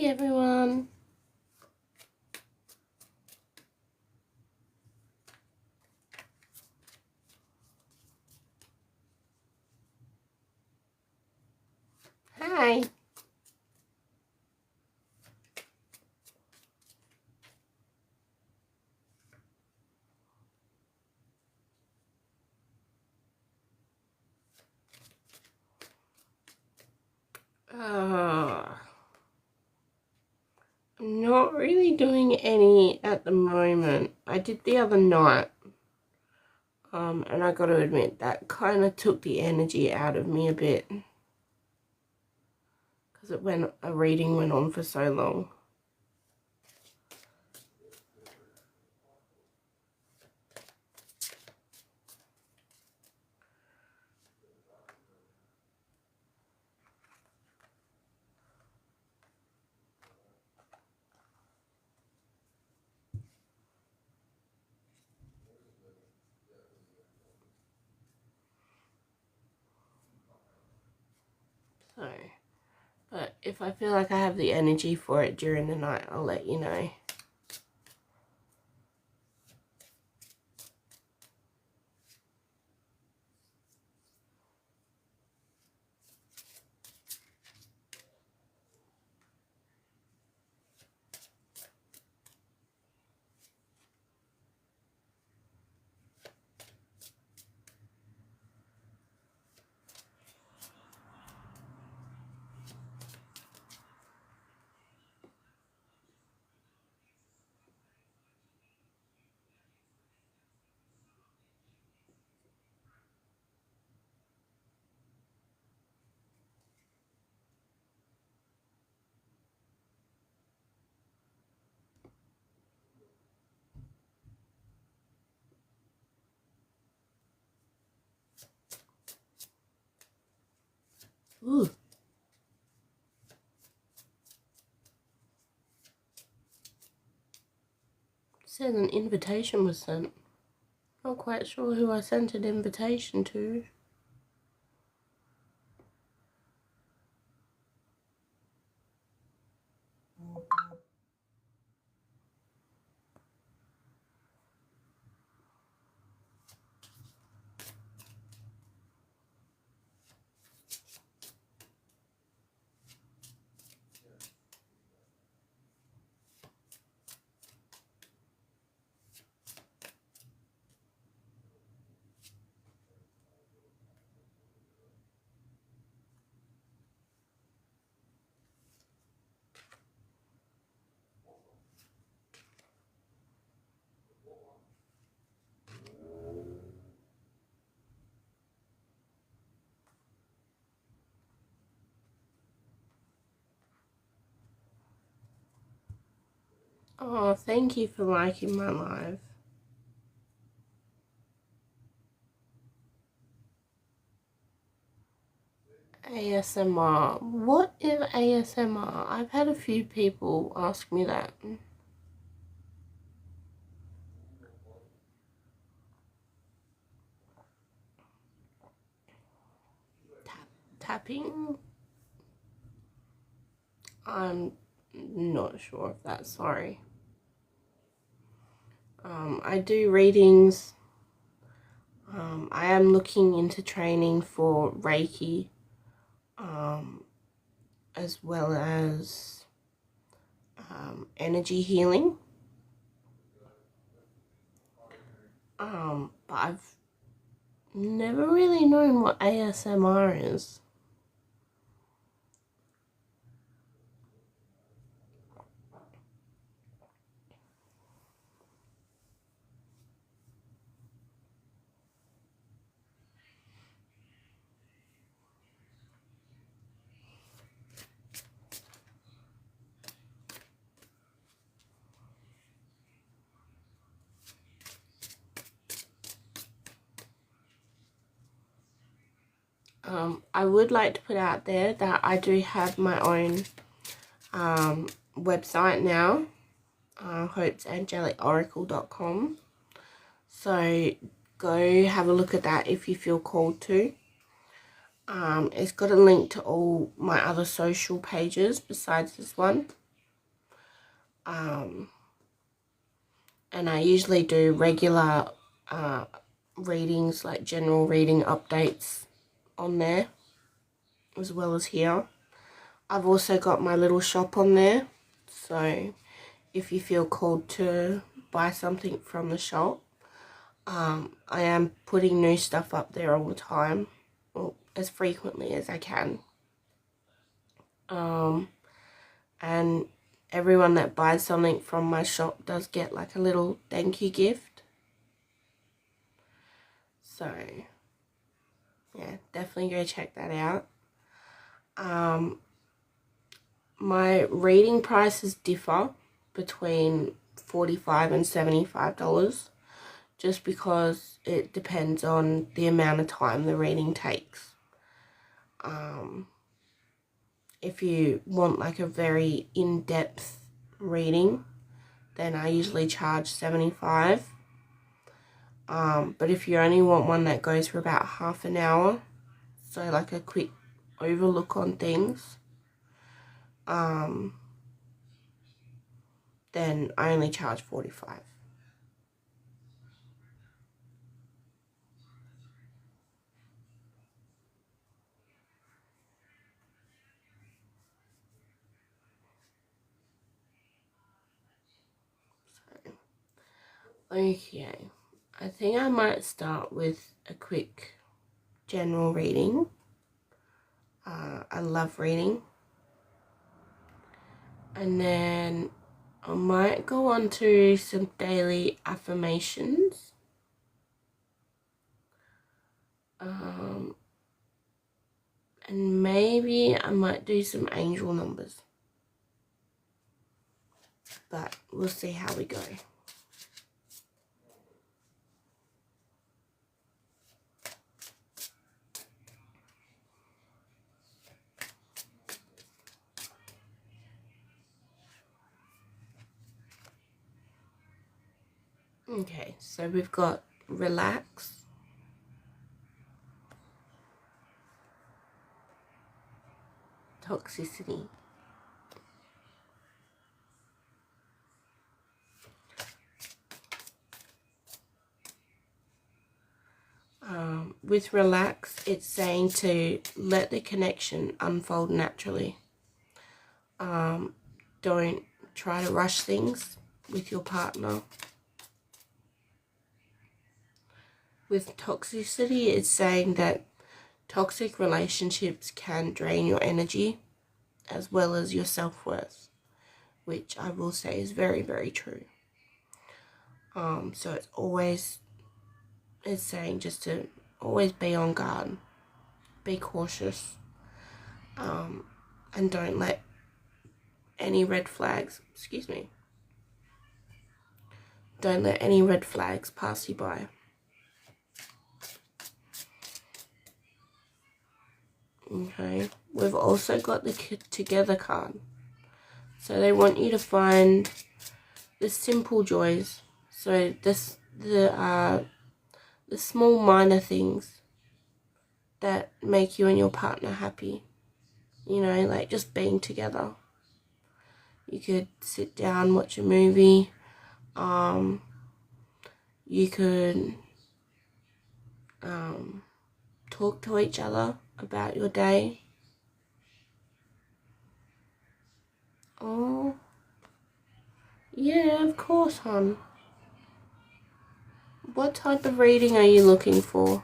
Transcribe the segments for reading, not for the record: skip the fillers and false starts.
everyone. Hi. I'm not really doing any at the moment. I did the other night. And I got to admit, that kind of took the energy out of me a bit. Because a reading went on for so long. So, but if I feel like I have the energy for it during the night, I'll let you know. Ooh. Said an invitation was sent. Not quite sure who I sent an invitation to. Oh, thank you for liking my live. ASMR. What is ASMR? I've had a few people ask me that. Tapping? I'm not sure of that, sorry. I do readings. I am looking into training for Reiki, as well as energy healing. But I've never really known what ASMR is. I would like to put out there that I do have my own website now, hopesangelicoracle.com. So go have a look at that if you feel called to. It's got a link to all my other social pages besides this one. And I usually do regular readings, like general reading updates on there, as well as here. I've also got my little shop on there, so if you feel called to buy something from the shop, I am putting new stuff up there all the time, or as frequently as I can. And everyone that buys something from my shop does get like a little thank you gift. So yeah, definitely go check that out. My reading prices differ between $45 and $75, just because it depends on the amount of time the reading takes. If you want like a very in-depth reading, then I usually charge $75. But if you only want one that goes for about half an hour, so like a quick overlook on things, then I only charge $45. Okay, I think I might start with a quick general reading. I love reading. And then I might go on to some daily affirmations. And maybe I might do some angel numbers. But we'll see how we go. Okay, so we've got relax, toxicity, with relax, it's saying to let the connection unfold naturally. Don't try to rush things with your partner. With toxicity, it's saying that toxic relationships can drain your energy as well as your self-worth, which I will say is very, very true. So it's saying just to always be on guard, be cautious, and don't let any red flags, don't let any red flags pass you by. Okay, we've also got the together card. So they want you to find the simple joys. So the small minor things that make you and your partner happy. You know, like just being together. You could sit down, watch a movie. You could talk to each other about your day. Oh, yeah, of course, hon. What type of reading are you looking for?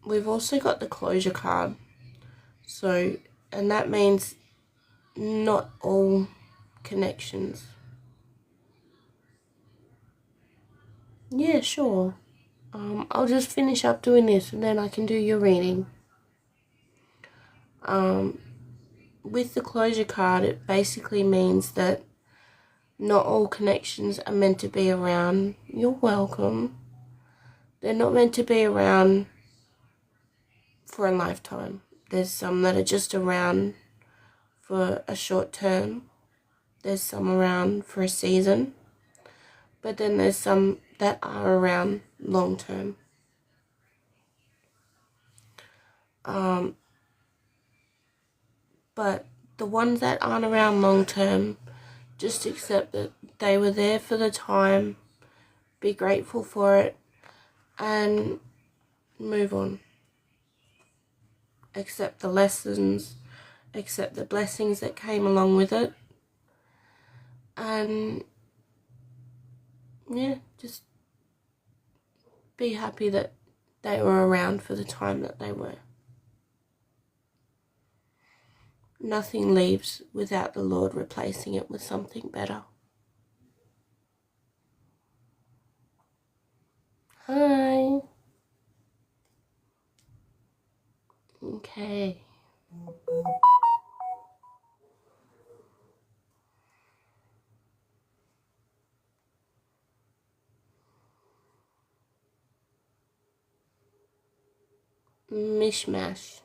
We've also got the closure card. So, and that means not all connections. Yeah, sure. I'll just finish up doing this and then I can do your reading. With the closure card, it basically means that not all connections are meant to be around. You're welcome. They're not meant to be around for a lifetime. There's some that are just around for a short term. There's some around for a season. But then there's some that are around long term. But the ones that aren't around long term, just accept that they were there for the time, be grateful for it, and move on. Accept the lessons, accept the blessings that came along with it, and yeah, just be happy that they were around for the time that they were. Nothing leaves without the Lord replacing it with something better. Hi. Okay. Mishmash.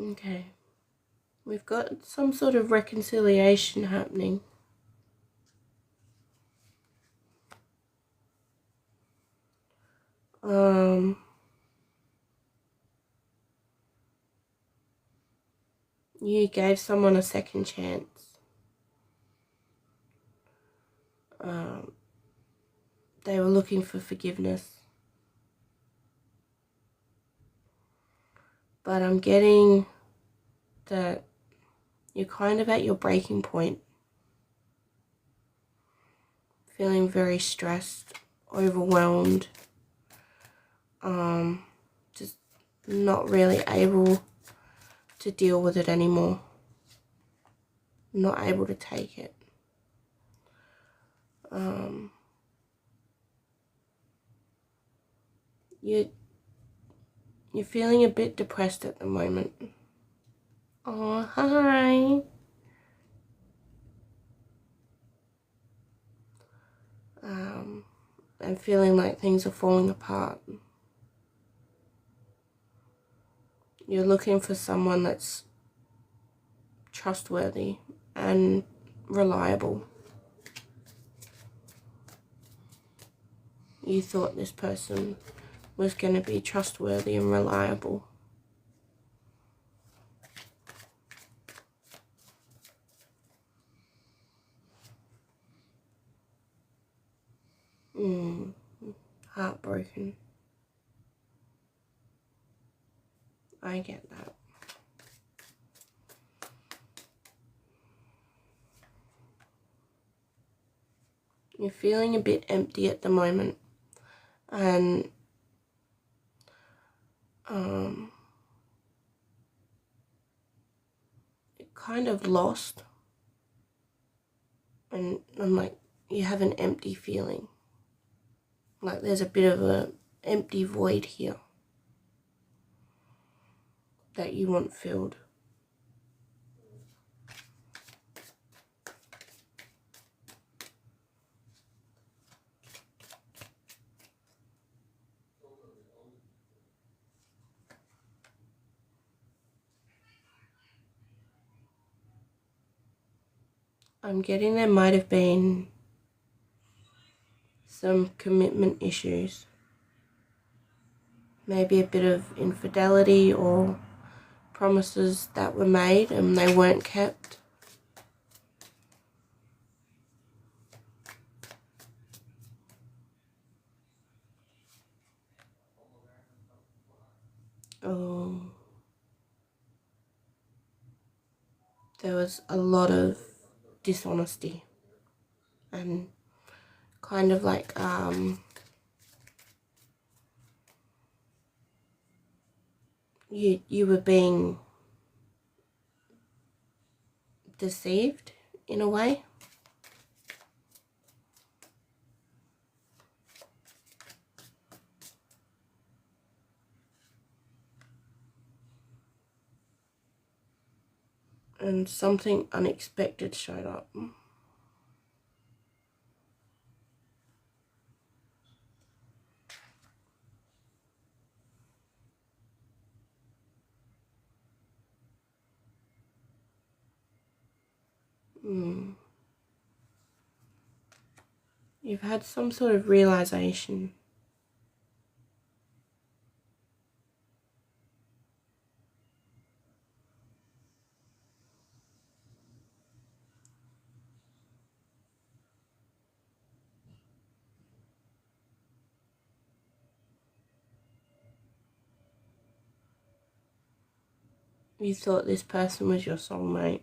Okay. We've got some sort of reconciliation happening. You gave someone a second chance. They were looking for forgiveness. But I'm getting that you're kind of at your breaking point. Feeling very stressed, overwhelmed, just not really able to deal with it anymore. Not able to take it. You're feeling a bit depressed at the moment. Oh, hi. And feeling like things are falling apart. You're looking for someone that's trustworthy and reliable. You thought this person was going to be trustworthy and reliable. Heartbroken. I get that. You're feeling a bit empty at the moment, and kind of lost, and like you have an empty feeling, like there's a bit of a empty void here that you want filled. I'm getting there might have been some commitment issues. Maybe a bit of infidelity or promises that were made and they weren't kept. There was a lot of dishonesty and kind of like you were being deceived in a way. and something unexpected showed up. You've had some sort of realization. You thought this person was your soulmate.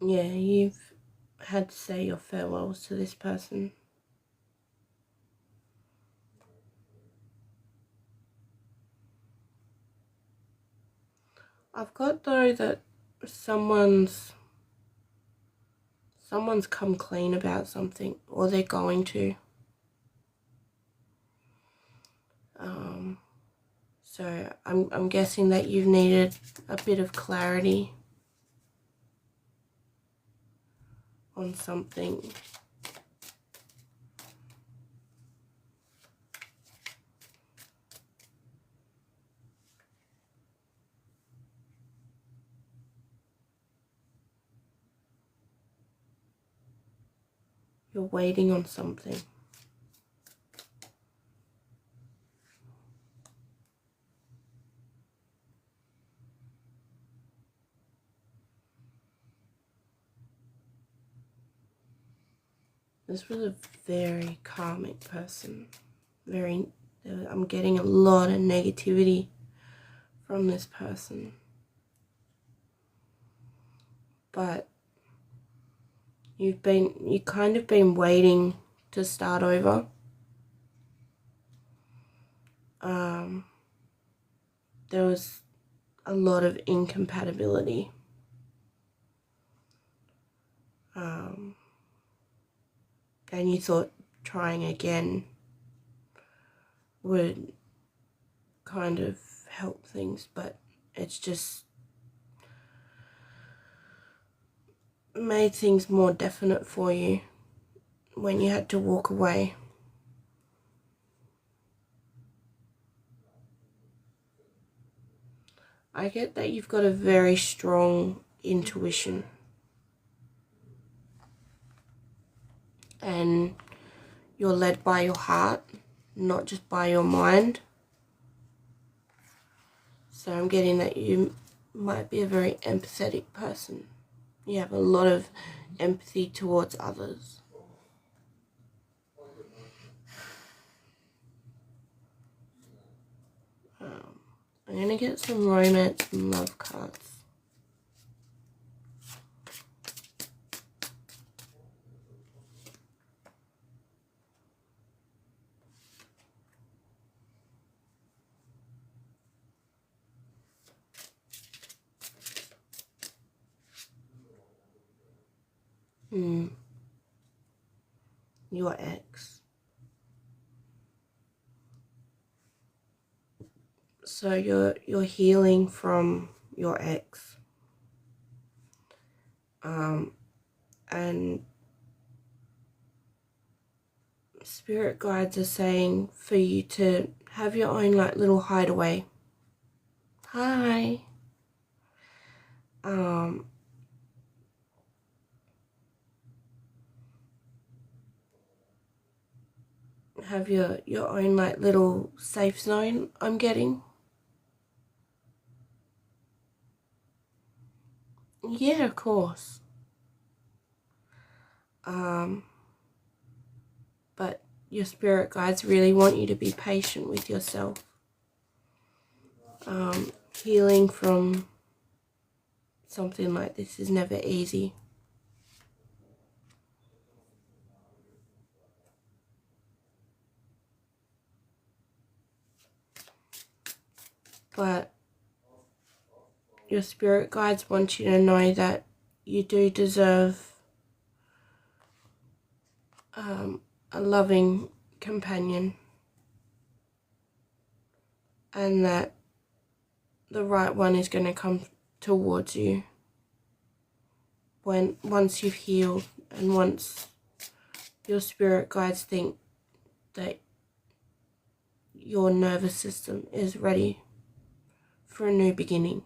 Yeah, you've had to say your farewells to this person. I've got though that someone's come clean about something, or they're going to. So I'm guessing that you've needed a bit of clarity on something. You're waiting on something. This was a very karmic person. I'm getting a lot of negativity from this person. But you kind of been waiting to start over. There was a lot of incompatibility. And you thought trying again would kind of help things, but it's just made things more definite for you when you had to walk away. I get that you've got a very strong intuition, and you're led by your heart, not just by your mind. So I'm getting that you might be a very empathetic person. You have a lot of empathy towards others. I'm going to get some romance and love cards. Your ex. So you're healing from your ex. And spirit guides are saying for you to have your own like little hideaway. Hi. Have your own like little safe zone, I'm getting. Yeah, of course. But your spirit guides really want you to be patient with yourself. Healing from something like this is never easy. But your spirit guides want you to know that you do deserve a loving companion, and that the right one is going to come towards you once you've healed, and once your spirit guides think that your nervous system is ready for a new beginning.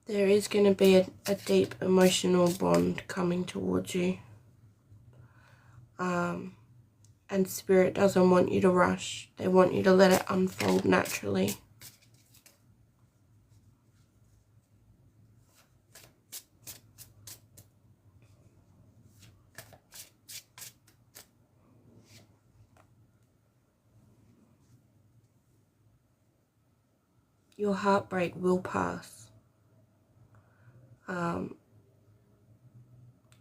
There is going to be a deep emotional bond coming towards you. And Spirit doesn't want you to rush. They want you to let it unfold naturally. Your heartbreak will pass.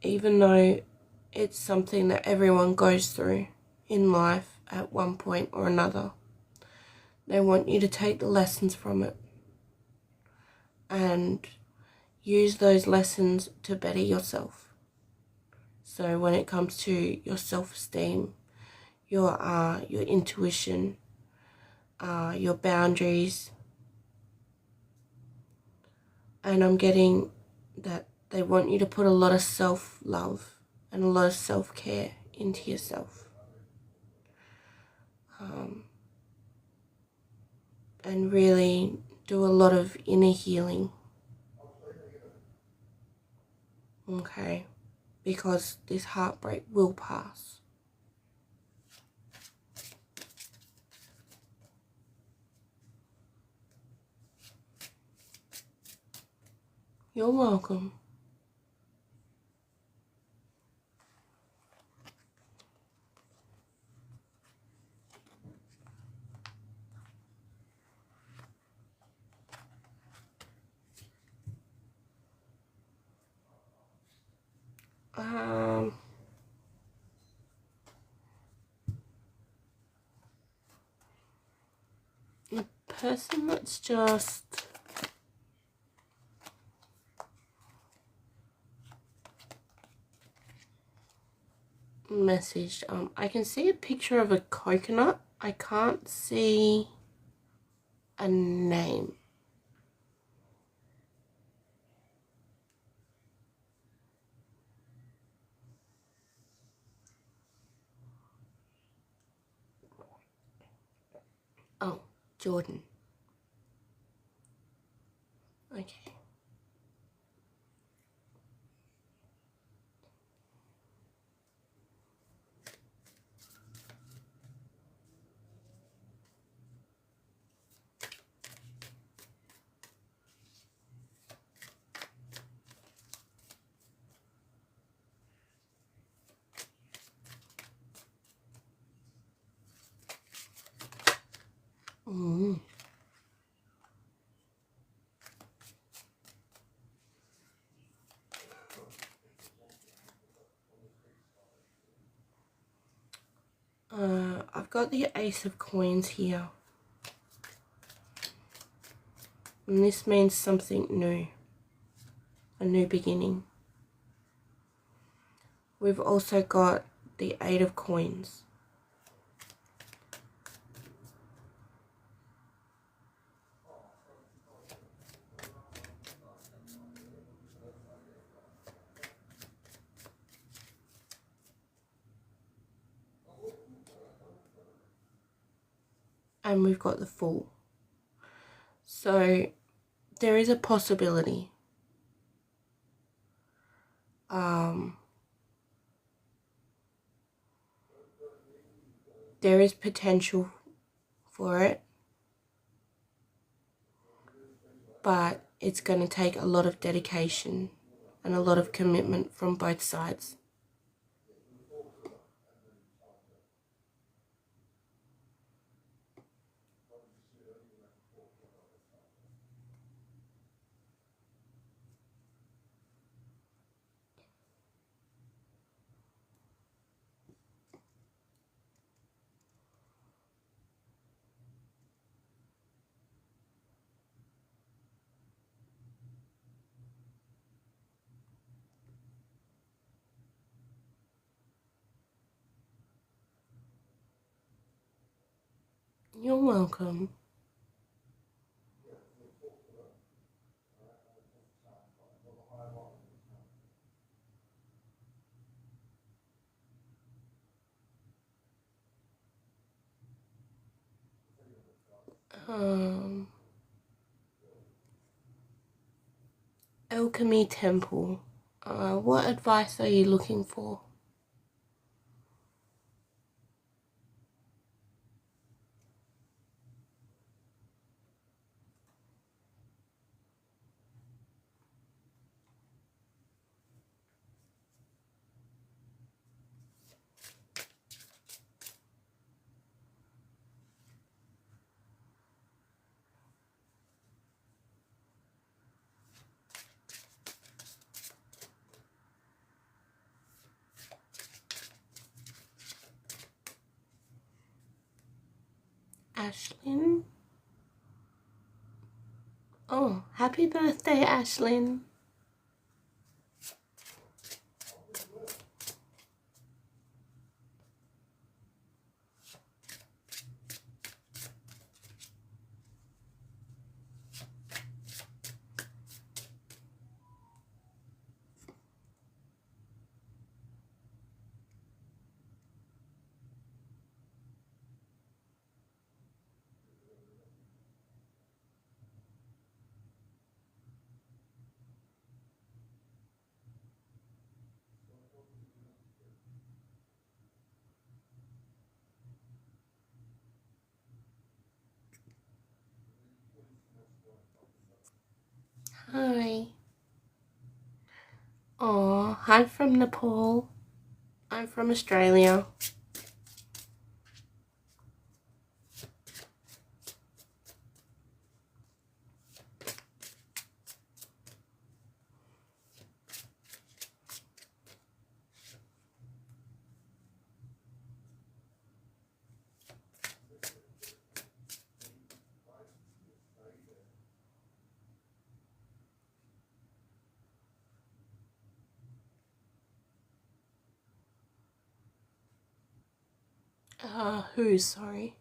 Even though it's something that everyone goes through in life at one point or another, they want you to take the lessons from it and use those lessons to better yourself. So when it comes to your self-esteem, your intuition, your boundaries, and I'm getting that they want you to put a lot of self-love and a lot of self-care into yourself. And really do a lot of inner healing. Okay? Because this heartbreak will pass. You're welcome. The person that's just messaged, I can see a picture of a coconut. I can't see a name. Oh, Jordan. Okay. I've got the Ace of Coins here. And this means something new. A new beginning. We've also got the Eight of Coins. And we've got the Fool. So there is a possibility there is potential for it, but it's going to take a lot of dedication and a lot of commitment from both sides. You're welcome. Alchemy Temple. What advice are you looking for? Ashlyn? Oh, happy birthday, Ashlyn. Hi. Oh, hi from Nepal. I'm from Australia. Who, sorry?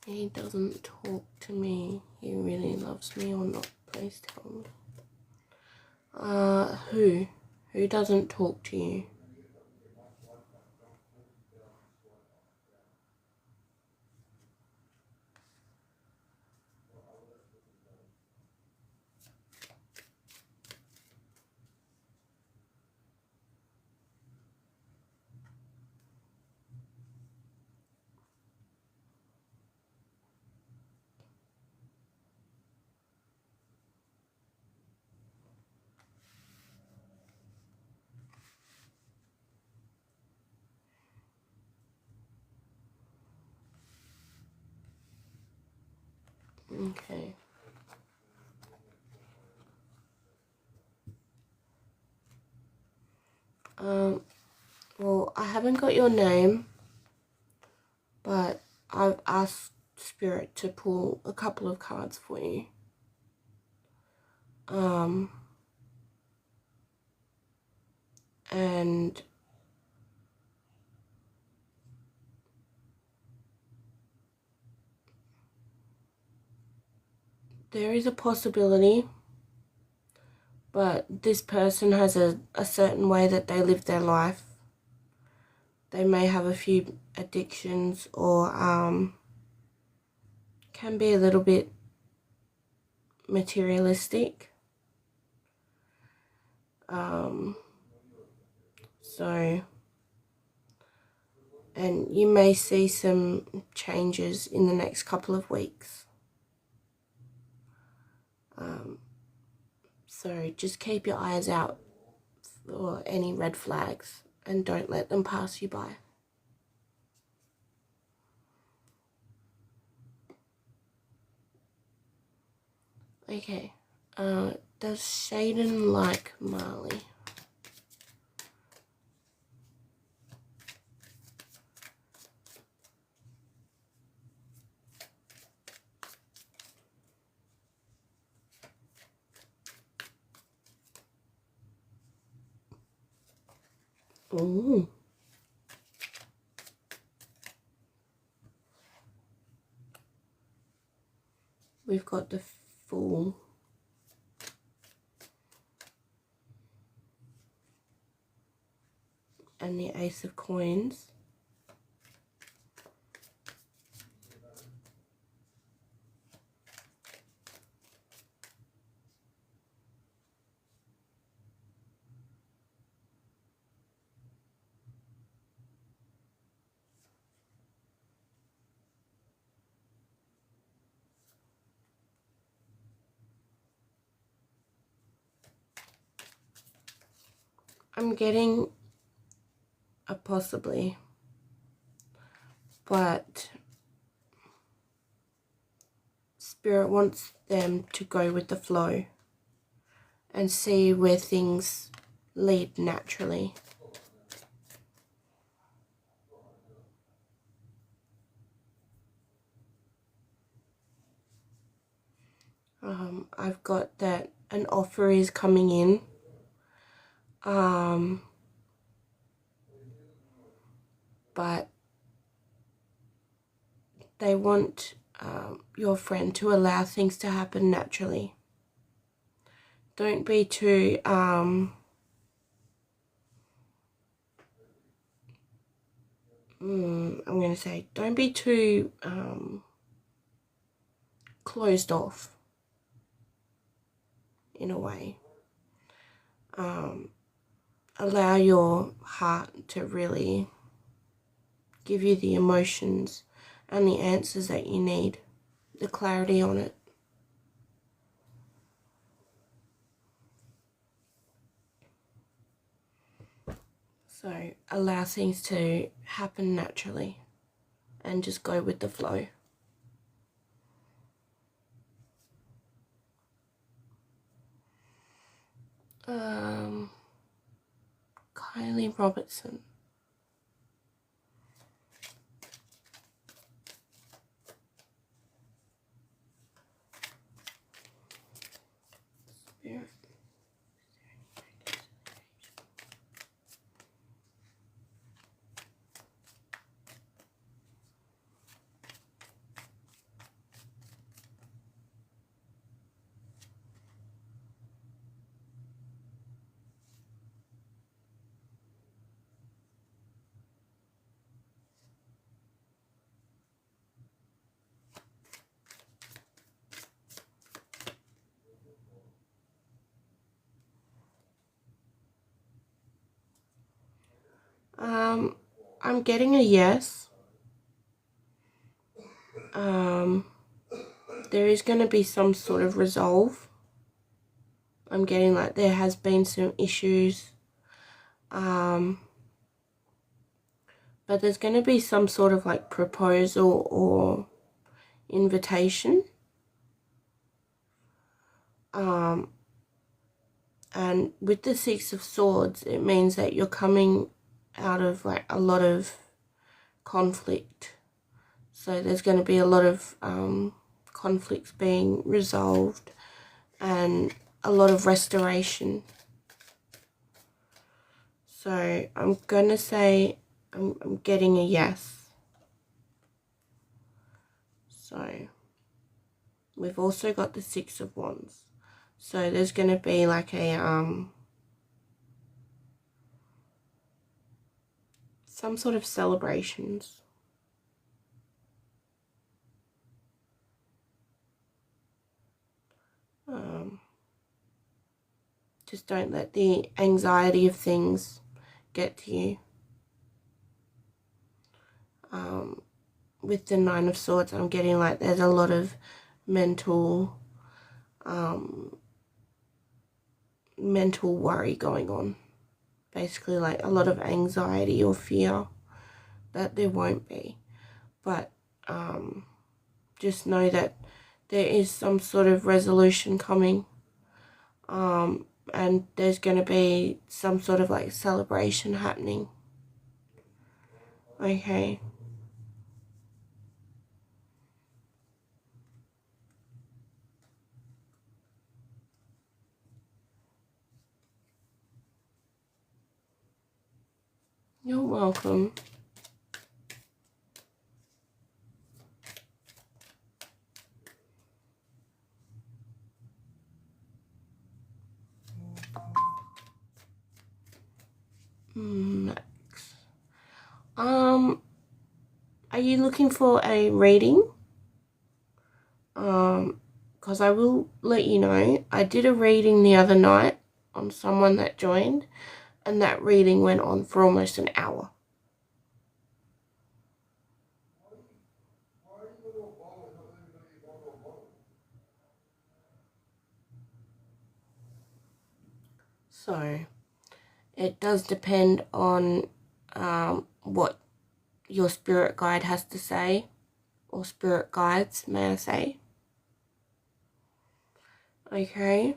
He doesn't talk to me. He really loves me or not? Please tell me. Who? Who doesn't talk to you? Okay. Well, I haven't got your name, but I've asked Spirit to pull a couple of cards for you. and there is a possibility, but this person has a certain way that they live their life. They may have a few addictions, or can be a little bit materialistic. And you may see some changes in the next couple of weeks. So just keep your eyes out for any red flags and don't let them pass you by. Okay, does Shaden like Marley? Ooh. We've got the Fool. And the Ace of Coins. I'm getting a possibly, but Spirit wants them to go with the flow and see where things lead naturally. I've got that an offer is coming in. But they want your friend to allow things to happen naturally. Don't be too I'm going to say, don't be too closed off in a way. Allow your heart to really give you the emotions and the answers that you need, the clarity on it. So allow things to happen naturally and just go with the flow. Kylie Robertson. Spirit. I'm getting a yes. There is going to be some sort of resolve. I'm getting like there has been some issues. But there's going to be some sort of like proposal or invitation. And with the Six of Swords, it means that you're coming out of like a lot of conflict. So there's going to be a lot of conflicts being resolved and a lot of restoration. So I'm going to say I'm getting a yes. So we've also got the Six of Wands. So there's going to be like a some sort of celebrations. Just don't let the anxiety of things get to you. With the Nine of Swords, I'm getting like there's a lot of mental worry going on. Basically like a lot of anxiety or fear that there won't be. But just know that there is some sort of resolution coming. And there's going to be some sort of like celebration happening. Okay. You're welcome. Next. Are you looking for a reading? Because I will let you know, I did a reading the other night on someone that joined, and that reading went on for almost an hour. So it does depend on what your spirit guide has to say, or spirit guides, may I say. Okay.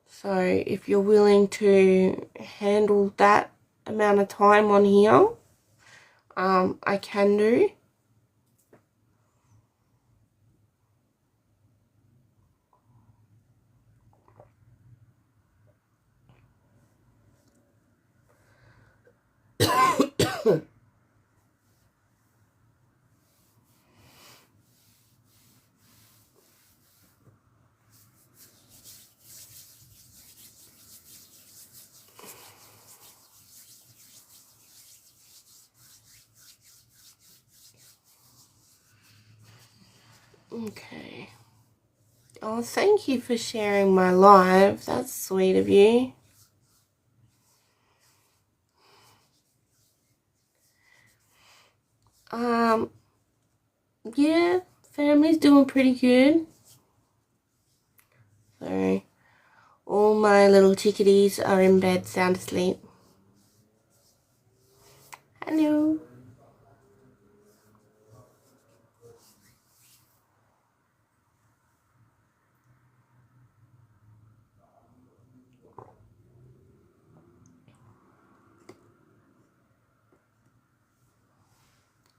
So if you're willing to handle that amount of time on here, I can do. Okay. Oh, thank you for sharing my live. That's sweet of you. Yeah, family's doing pretty good. So, all my little chickadees are in bed, sound asleep. Hello.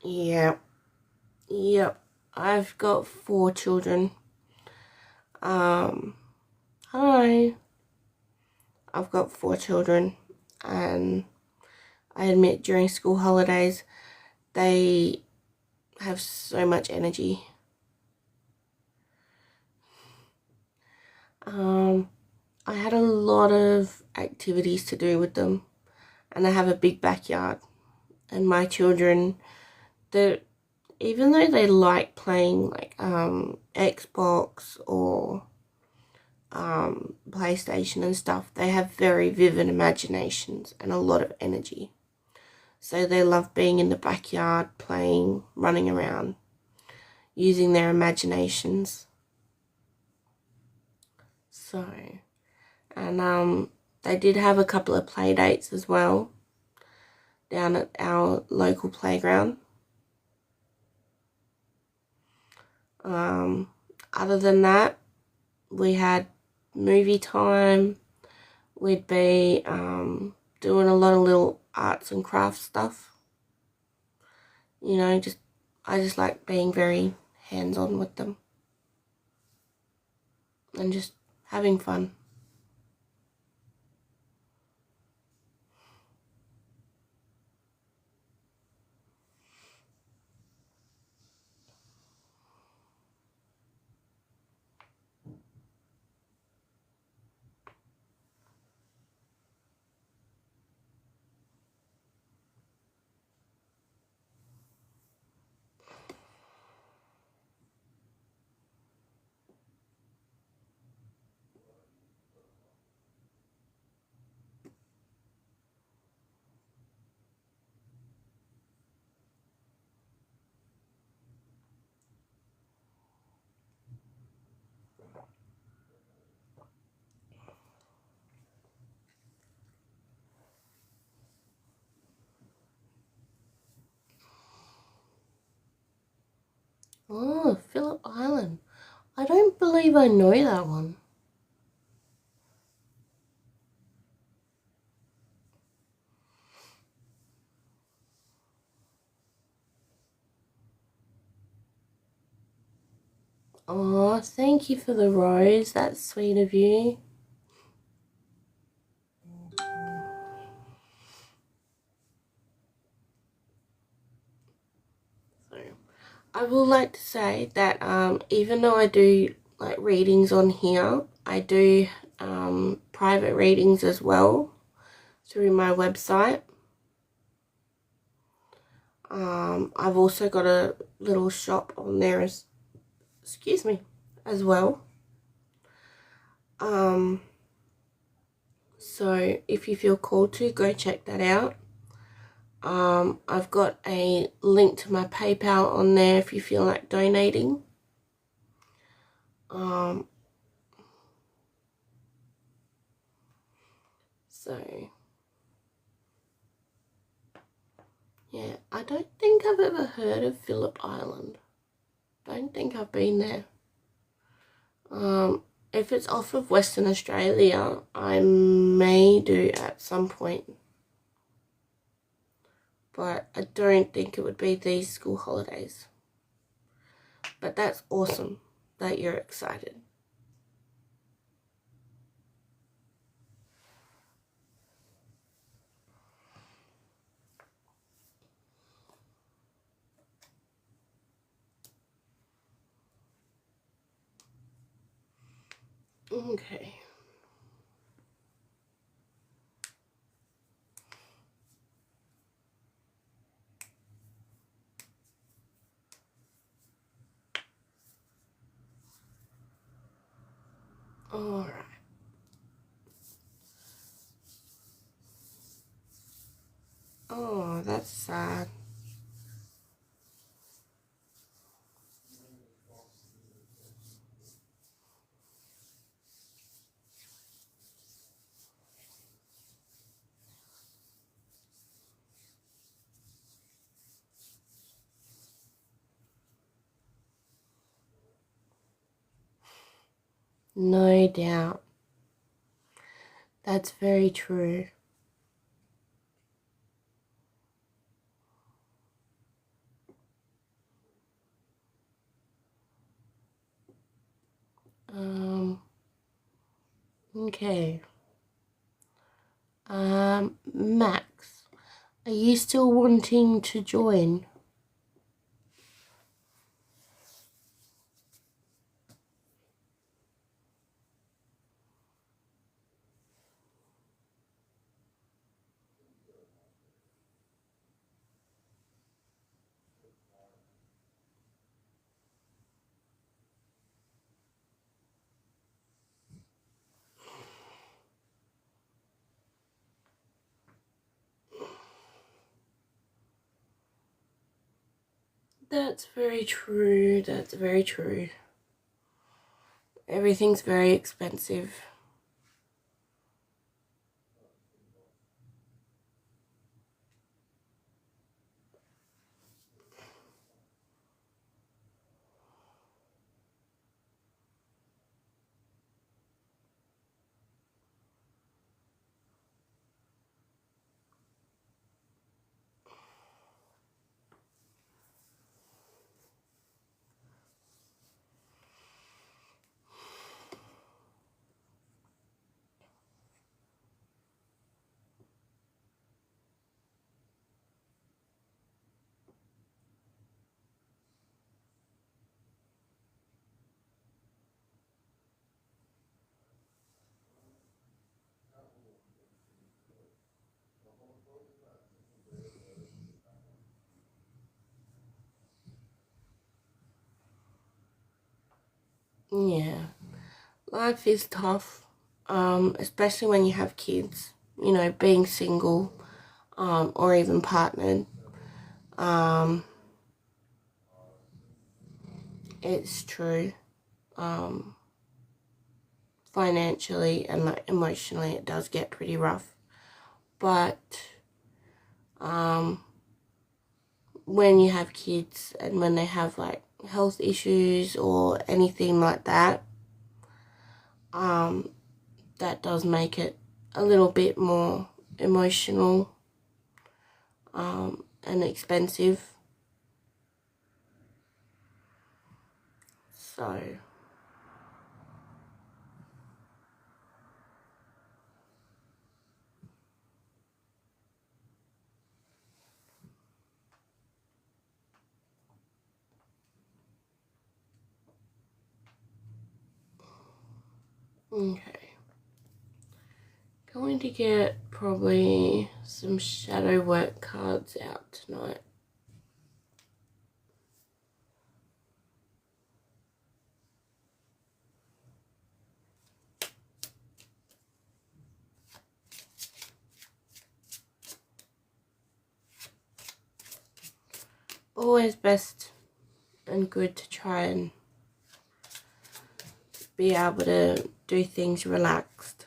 Yep. I've got 4 children. Hi. I've got 4 children, and I admit during school holidays, they have so much energy. I had a lot of activities to do with them, and I have a big backyard, and my children, even though they like playing like Xbox or PlayStation and stuff, they have very vivid imaginations and a lot of energy. So they love being in the backyard, playing, running around, using their imaginations. So, and they did have a couple of play dates as well down at our local playground. Other than that, we had movie time. We'd be doing a lot of little arts and crafts stuff. You know, I just like being very hands-on with them and just having fun. Oh, Phillip Island. I don't believe I know that one. Oh, thank you for the rose. That's sweet of you. So, I would like to say that even though I do like readings on here, I do private readings as well through my website. I've also got a little shop on there as well. So if you feel called to, go check that out. I've got a link to my PayPal on there if you feel like donating. So yeah, I don't think I've ever heard of Phillip Island. Don't think I've been there. If it's off of Western Australia, I may do at some point. But I don't think it would be these school holidays. But that's awesome that you're excited. Okay. Alright. Oh, that's sad. No doubt. That's very true. Okay. Max, are you still wanting to join? That's very true. That's very true. Everything's very expensive. Yeah. Life is tough, especially when you have kids, you know, being single, or even partnered. It's true. Financially and like emotionally, it does get pretty rough. But when you have kids and when they have like health issues or anything like that, that does make it a little bit more emotional and expensive. So okay, going to get probably some shadow work cards out tonight. Always best and good to try and be able to do things relaxed,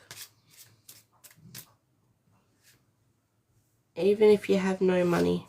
even if you have no money.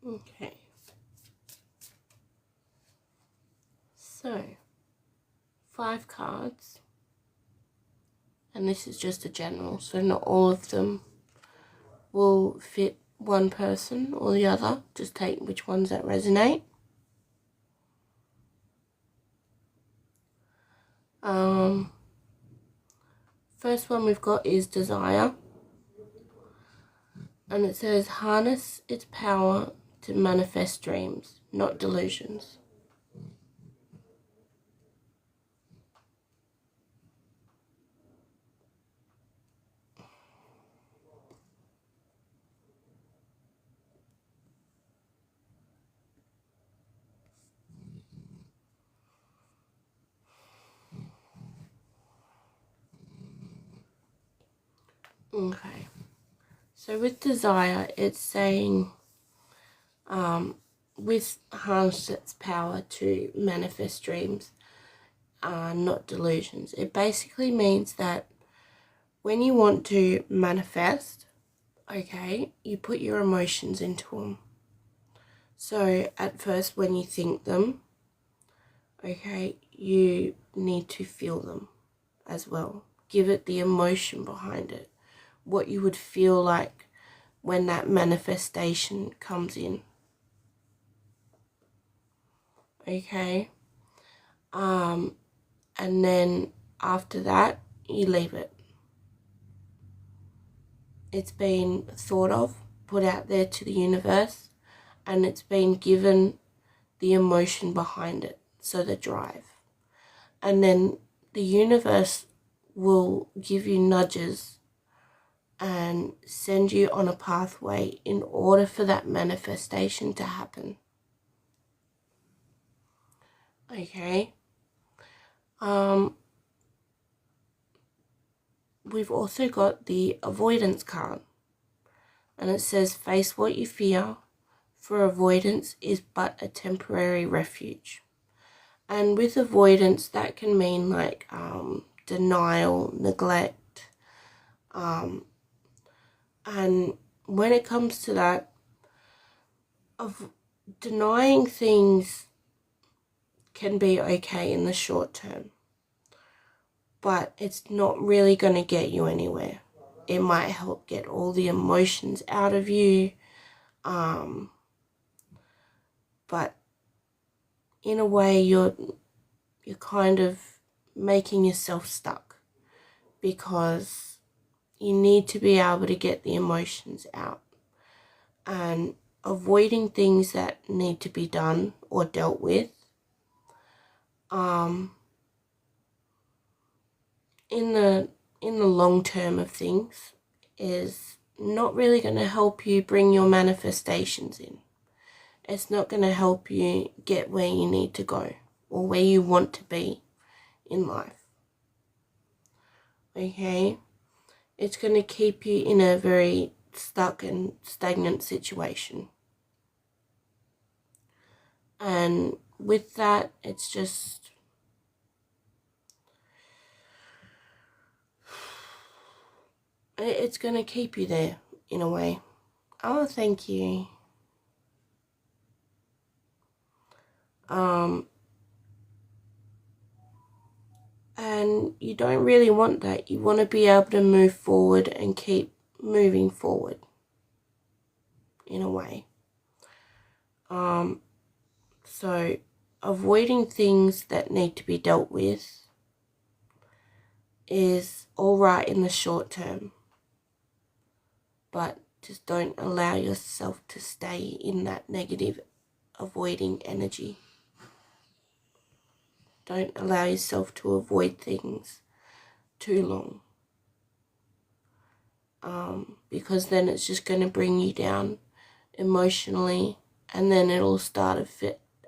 Okay, so 5 cards, and this is just a general, so not all of them will fit one person or the other. Just take which ones that resonate. First one we've got is Desire, and it says harness its power to manifest dreams, not delusions. Okay, so with Desire, it's saying with harness its power to manifest dreams, not delusions. It basically means that when you want to manifest, okay, you put your emotions into them. So at first when you think them, okay, you need to feel them as well. Give it the emotion behind it. What you would feel like when that manifestation comes in. Okay? And then after that, you leave it. It's been thought of, put out there to the universe, and it's been given the emotion behind it, so the drive. And then the universe will give you nudges and send you on a pathway in order for that manifestation to happen. Okay? We've also got the avoidance card, and it says face what you fear, for avoidance is but a temporary refuge. And with avoidance, that can mean like denial, neglect, and when it comes to that, of denying things can be okay in the short term, but it's not really going to get you anywhere. It might help get all the emotions out of you, but in a way you're kind of making yourself stuck, because you need to be able to get the emotions out, and avoiding things that need to be done or dealt with in the long term of things is not really going to help you bring your manifestations in. It's not going to help you get where you need to go or where you want to be in life. Okay? It's going to keep you in a very stuck and stagnant situation. And with that, it's just it's going to keep you there in a way. Oh, thank you. And you don't really want that. You want to be able to move forward and keep moving forward in a way. So avoiding things that need to be dealt with is all right in the short term, but just don't allow yourself to stay in that negative avoiding energy. Don't allow yourself to avoid things too long, because then it's just going to bring you down emotionally, and then it'll start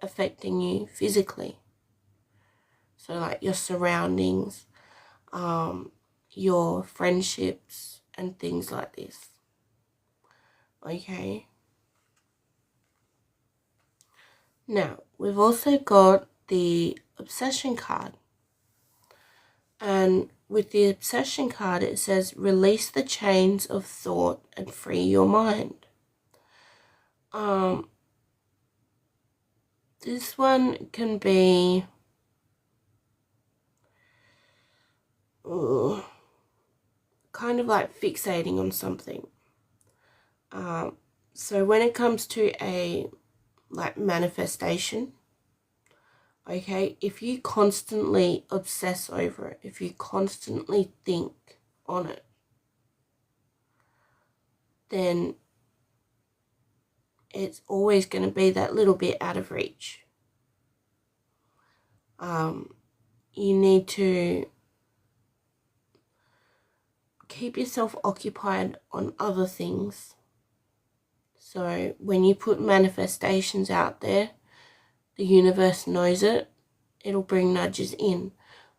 affecting you physically. So like your surroundings, your friendships and things like this. Okay. Now, we've also got the obsession card. And with the obsession card, it says, release the chains of thought and free your mind. This one can be kind of like fixating on something. So when it comes to a like manifestation, okay, if you constantly obsess over it, if you constantly think on it, then it's always going to be that little bit out of reach. You need to keep yourself occupied on other things. So when you put manifestations out there, the universe knows it. It'll bring nudges in,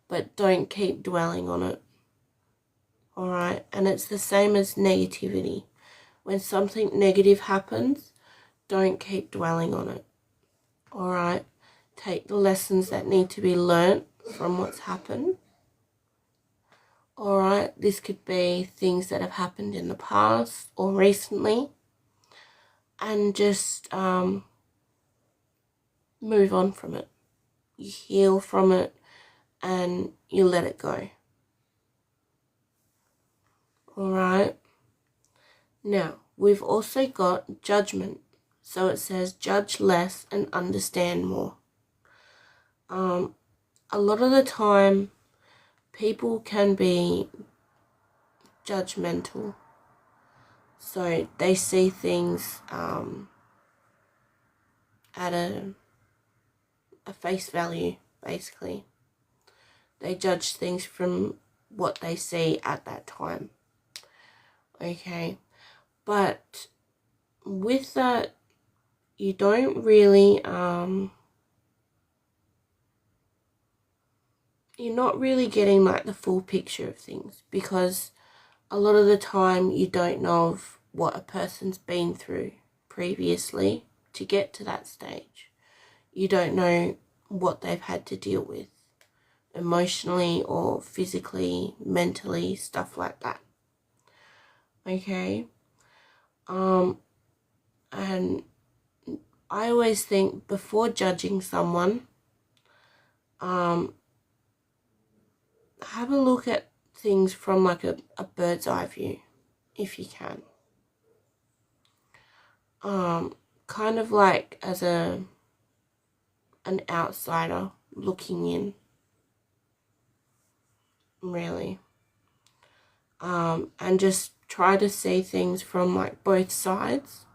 but don't keep dwelling on it. All right? And it's the same as negativity. When something negative happens, don't keep dwelling on it. All right? Take the lessons that need to be learnt from what's happened. All right? This could be things that have happened in the past or recently. And just move on from it. You heal from it and you let it go. All right? Now, we've also got judgment. So it says judge less and understand more. A lot of the time, people can be judgmental. So they see things at a face value, basically. They judge things from what they see at that time. Okay? But with that, you don't really, you're not really getting like the full picture of things, because a lot of the time you don't know of what a person's been through previously to get to that stage. You don't know what they've had to deal with emotionally or physically, mentally, stuff like that. Okay? And I always think before judging someone, have a look at things from like a bird's eye view, if you can. Kind of like as an outsider looking in, really. And just try to see things from like both sides,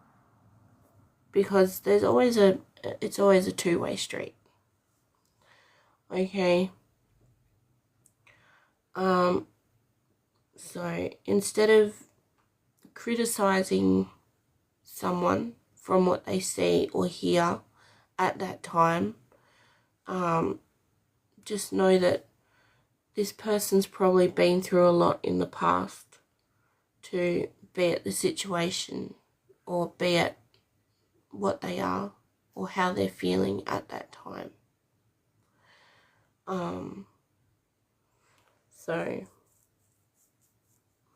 because it's always a two-way street. Okay. So instead of criticizing someone from what they see or hear at that time, just know that this person's probably been through a lot in the past to be at the situation or be at what they are or how they're feeling at that time. So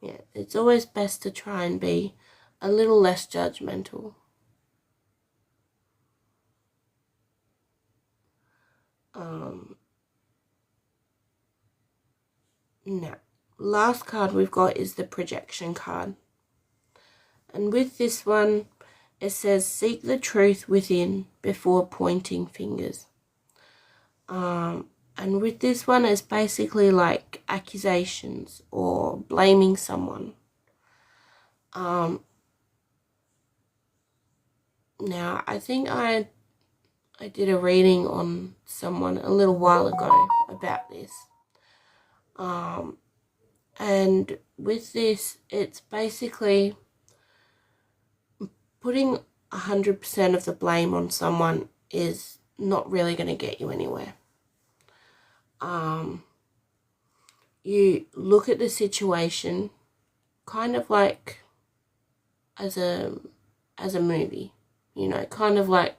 yeah, it's always best to try and be a little less judgmental. Now, last card we've got is the projection card. And with this one, it says, seek the truth within before pointing fingers. And with this one, it's basically like accusations or blaming someone. Now, I think I did a reading on someone a little while ago about this. And with this, it's basically putting 100% of the blame on someone is not really going to get you anywhere. You look at the situation kind of like as a movie, you know, kind of like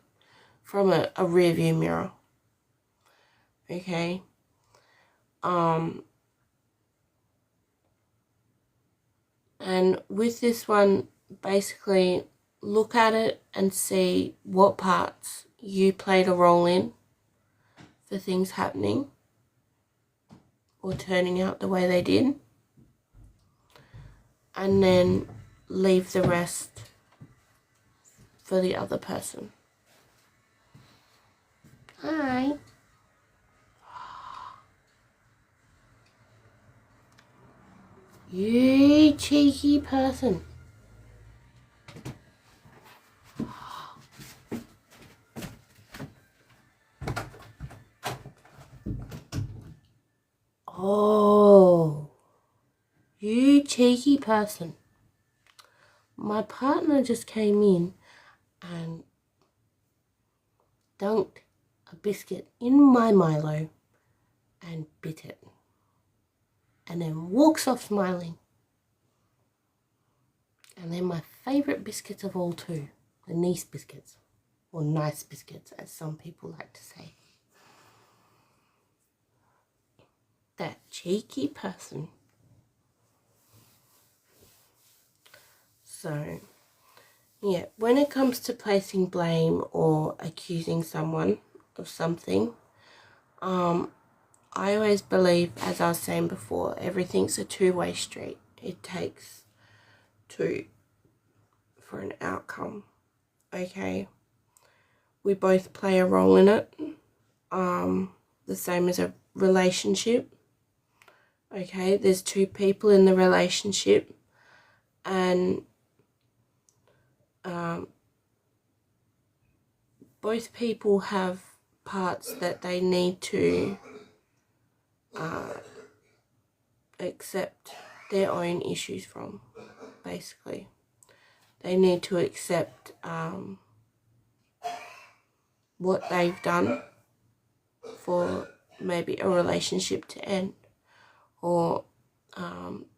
from a rear view mirror. Okay. And with this one, basically look at it and see what parts you played a role in for things happening or turning out the way they did, and then leave the rest for the other person. Hi. You cheeky person. Oh, you cheeky person. My partner just came in and dunked a biscuit in my Milo and bit it. And then walks off smiling. And they're my favourite biscuits of all too. The nice biscuits. Or nice biscuits, as some people like to say. That cheeky person. So, yeah, when it comes to placing blame or accusing someone of something, I always believe, as I was saying before, everything's a two-way street. It takes two for an outcome. Okay? We both play a role in it. The same as a relationship. Okay? There's two people in the relationship, and both people have parts that they need to accept their own issues from, basically. They need to accept what they've done for maybe a relationship to end, or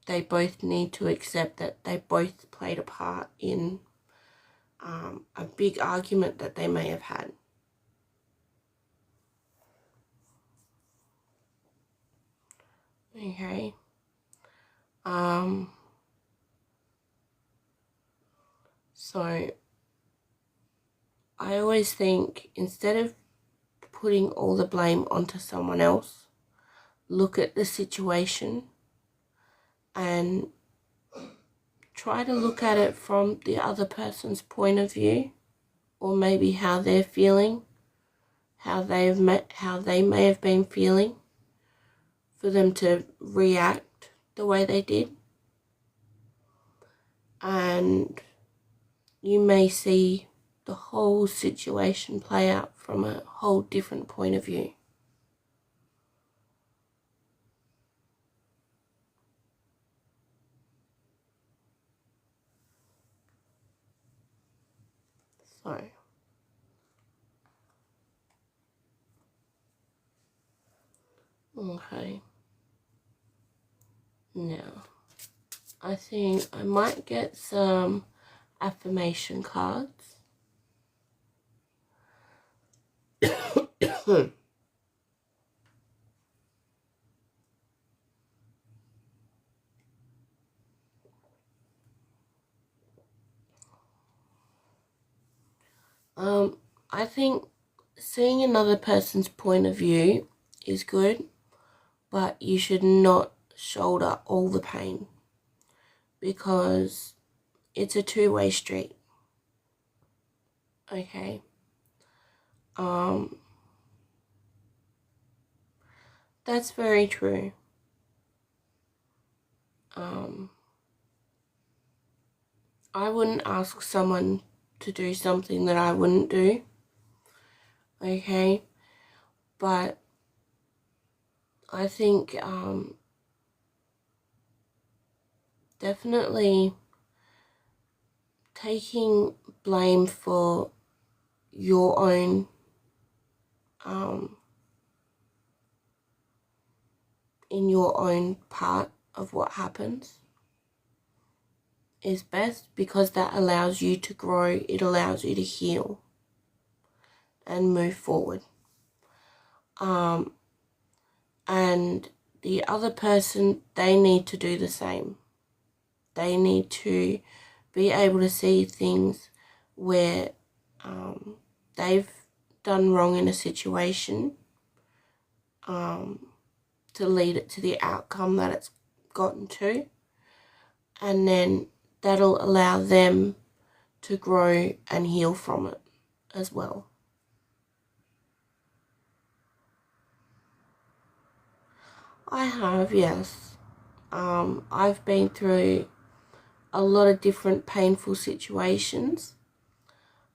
they both need to accept that they both played a part in a big argument that they may have had. Okay. So I always think, instead of putting all the blame onto someone else, look at the situation and try to look at it from the other person's point of view, or maybe how they're feeling, how they may have been feeling, for them to react the way they did. And you may see the whole situation play out from a whole different point of view. So, okay. Now, I think I might get some affirmation cards. I think seeing another person's point of view is good, but you should not shoulder all the pain, because it's a two-way street. Okay. That's very true. I wouldn't ask someone to do something that I wouldn't do. Okay. But I think definitely taking blame for your own in your own part of what happens is best, because that allows you to grow, it allows you to heal and move forward. And the other person, they need to do the same. They need to be able to see things where they've done wrong in a situation to lead it to the outcome that it's gotten to, and then that'll allow them to grow and heal from it as well. I have, yes. I've been through a lot of different painful situations,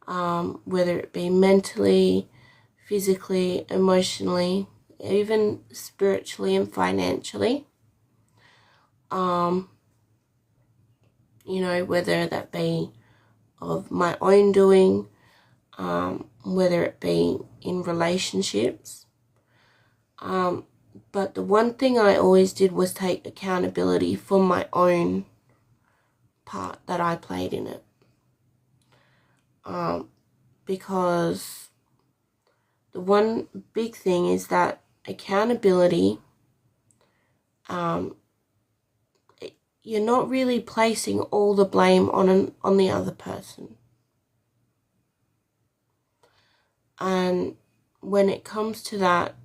whether it be mentally, physically, emotionally, even spiritually and financially. Whether that be of my own doing, whether it be in relationships. But the one thing I always did was take accountability for my own part that I played in it. Because the one big thing is that accountability, you're not really placing all the blame on the other person. And when it comes to that,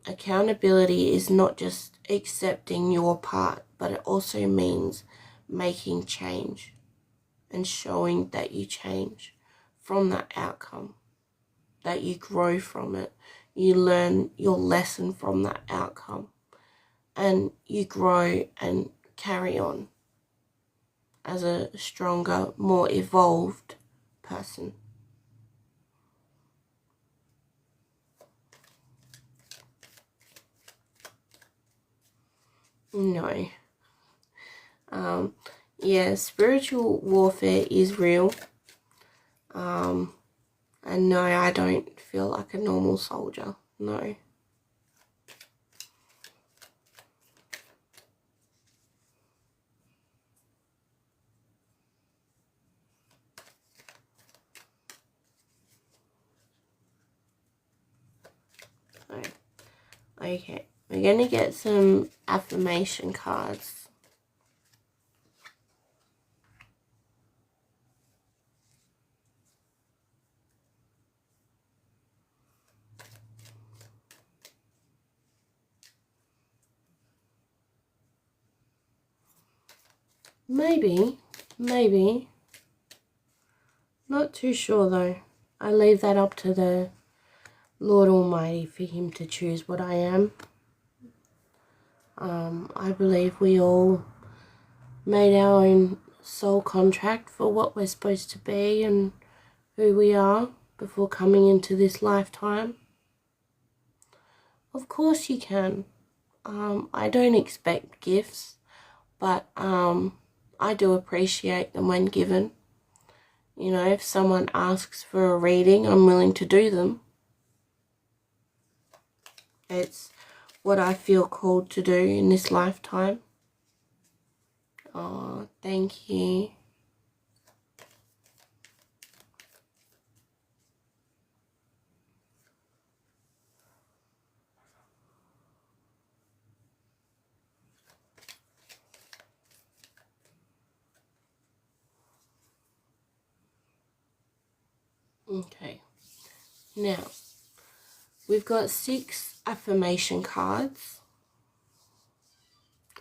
accountability is not just accepting your part, but it also means making change and showing that you change from that outcome, that you grow from it, you learn your lesson from that outcome, and you grow and carry on as a stronger, more evolved person. No. Yeah, spiritual warfare is real. And no, I don't feel like a normal soldier. No. Okay, we're going to get some affirmation cards. Maybe. Not too sure though. I leave that up to the Lord Almighty for him to choose what I am. I believe we all made our own soul contract for what we're supposed to be and who we are before coming into this lifetime. Of course you can. I don't expect gifts, but I do appreciate them when given. You know, if someone asks for a reading, I'm willing to do them. It's what I feel called to do in this lifetime. Oh, thank you. Okay, now we've got 6 affirmation cards.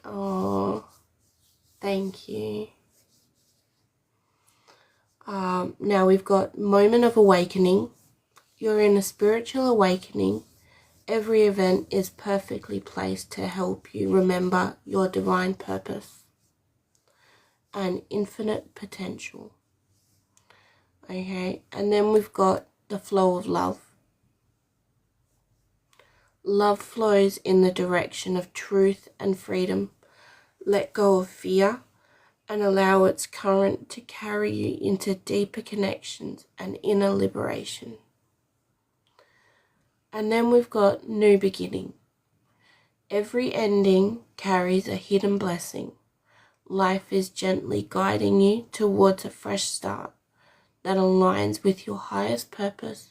Oh, thank you. Now we've got moment of awakening. You're in a spiritual awakening. Every event is perfectly placed to help you remember your divine purpose and infinite potential. Okay, and then we've got the flow of love. Love flows in the direction of truth and freedom. Let go of fear and allow its current to carry you into deeper connections and inner liberation. And then we've got new beginning. Every ending carries a hidden blessing. Life is gently guiding you towards a fresh start that aligns with your highest purpose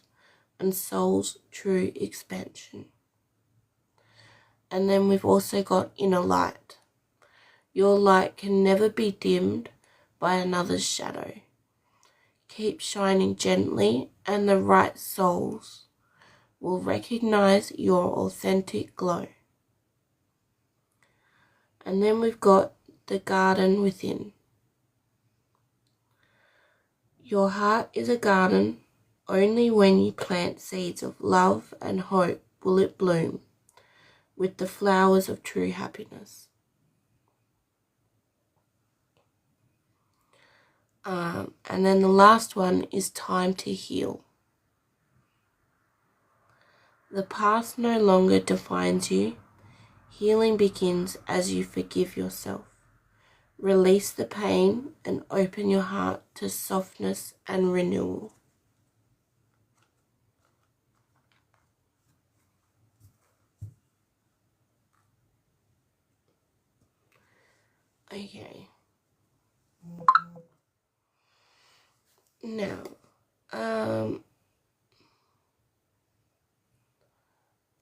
and soul's true expansion. And then we've also got inner light. Your light can never be dimmed by another's shadow. Keep shining gently and the right souls will recognize your authentic glow. And then we've got the garden within. Your heart is a garden. Only when you plant seeds of love and hope will it bloom with the flowers of true happiness. And then the last one is time to heal. The past no longer defines you. Healing begins as you forgive yourself. Release the pain and open your heart to softness and renewal. Okay. Now,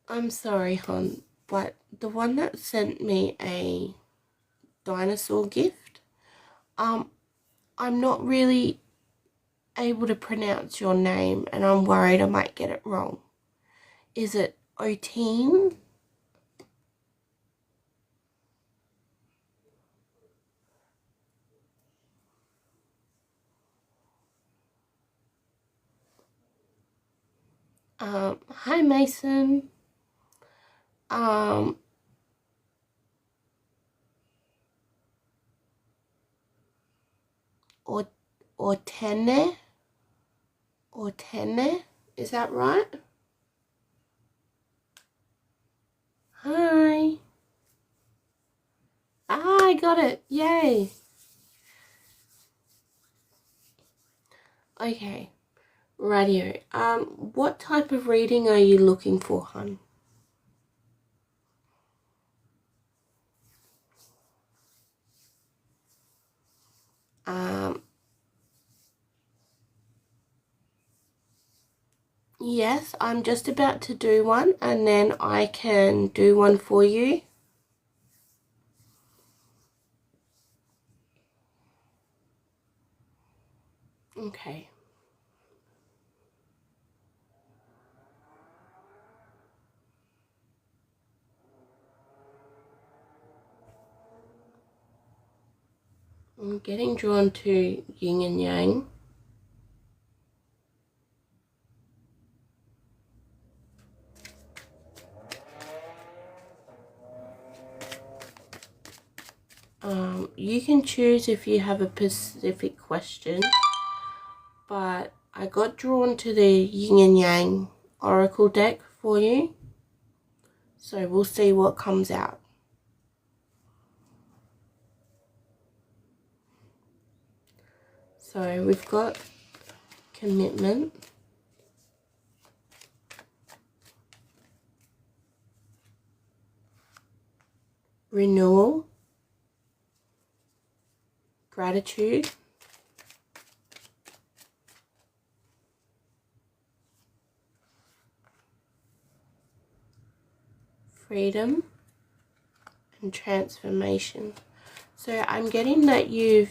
I'm sorry, hon, but the one that sent me a dinosaur gift, I'm not really able to pronounce your name and I'm worried I might get it wrong. Is it Otine? Hi Mason. Or Ortene? Ortene? Is that right? Hi. Ah, I got it. Yay. Okay. Radio. What type of reading are you looking for, hon? Yes, I'm just about to do one and then I can do one for you. Okay. I'm getting drawn to yin and yang. You can choose if you have a specific question, but I got drawn to the yin and yang oracle deck for you. So we'll see what comes out. So we've got commitment, renewal, gratitude, freedom, and transformation. So I'm getting that you've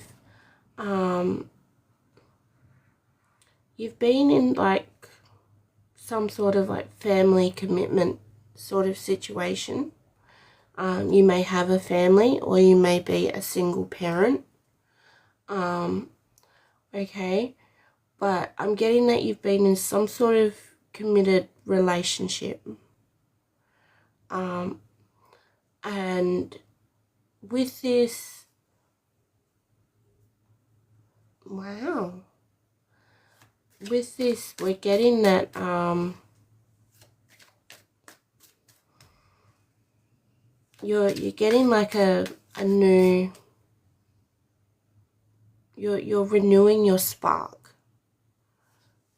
been in like some sort of like family commitment sort of situation. You may have a family, or you may be a single parent. Okay, but I'm getting that you've been in some sort of committed relationship. And with this, wow, with this, we're getting that, you're getting like a new, you're renewing your spark,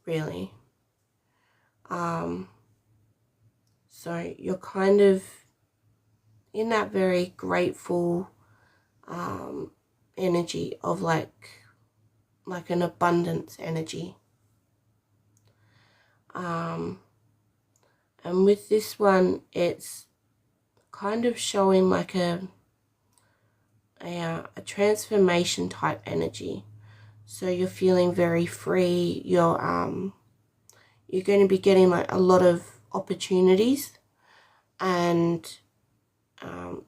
really. So you're kind of in that very grateful energy of like an abundance energy. And with this one, it's kind of showing like a transformation type energy. So you're feeling very free. You're going to be getting like a lot of opportunities, and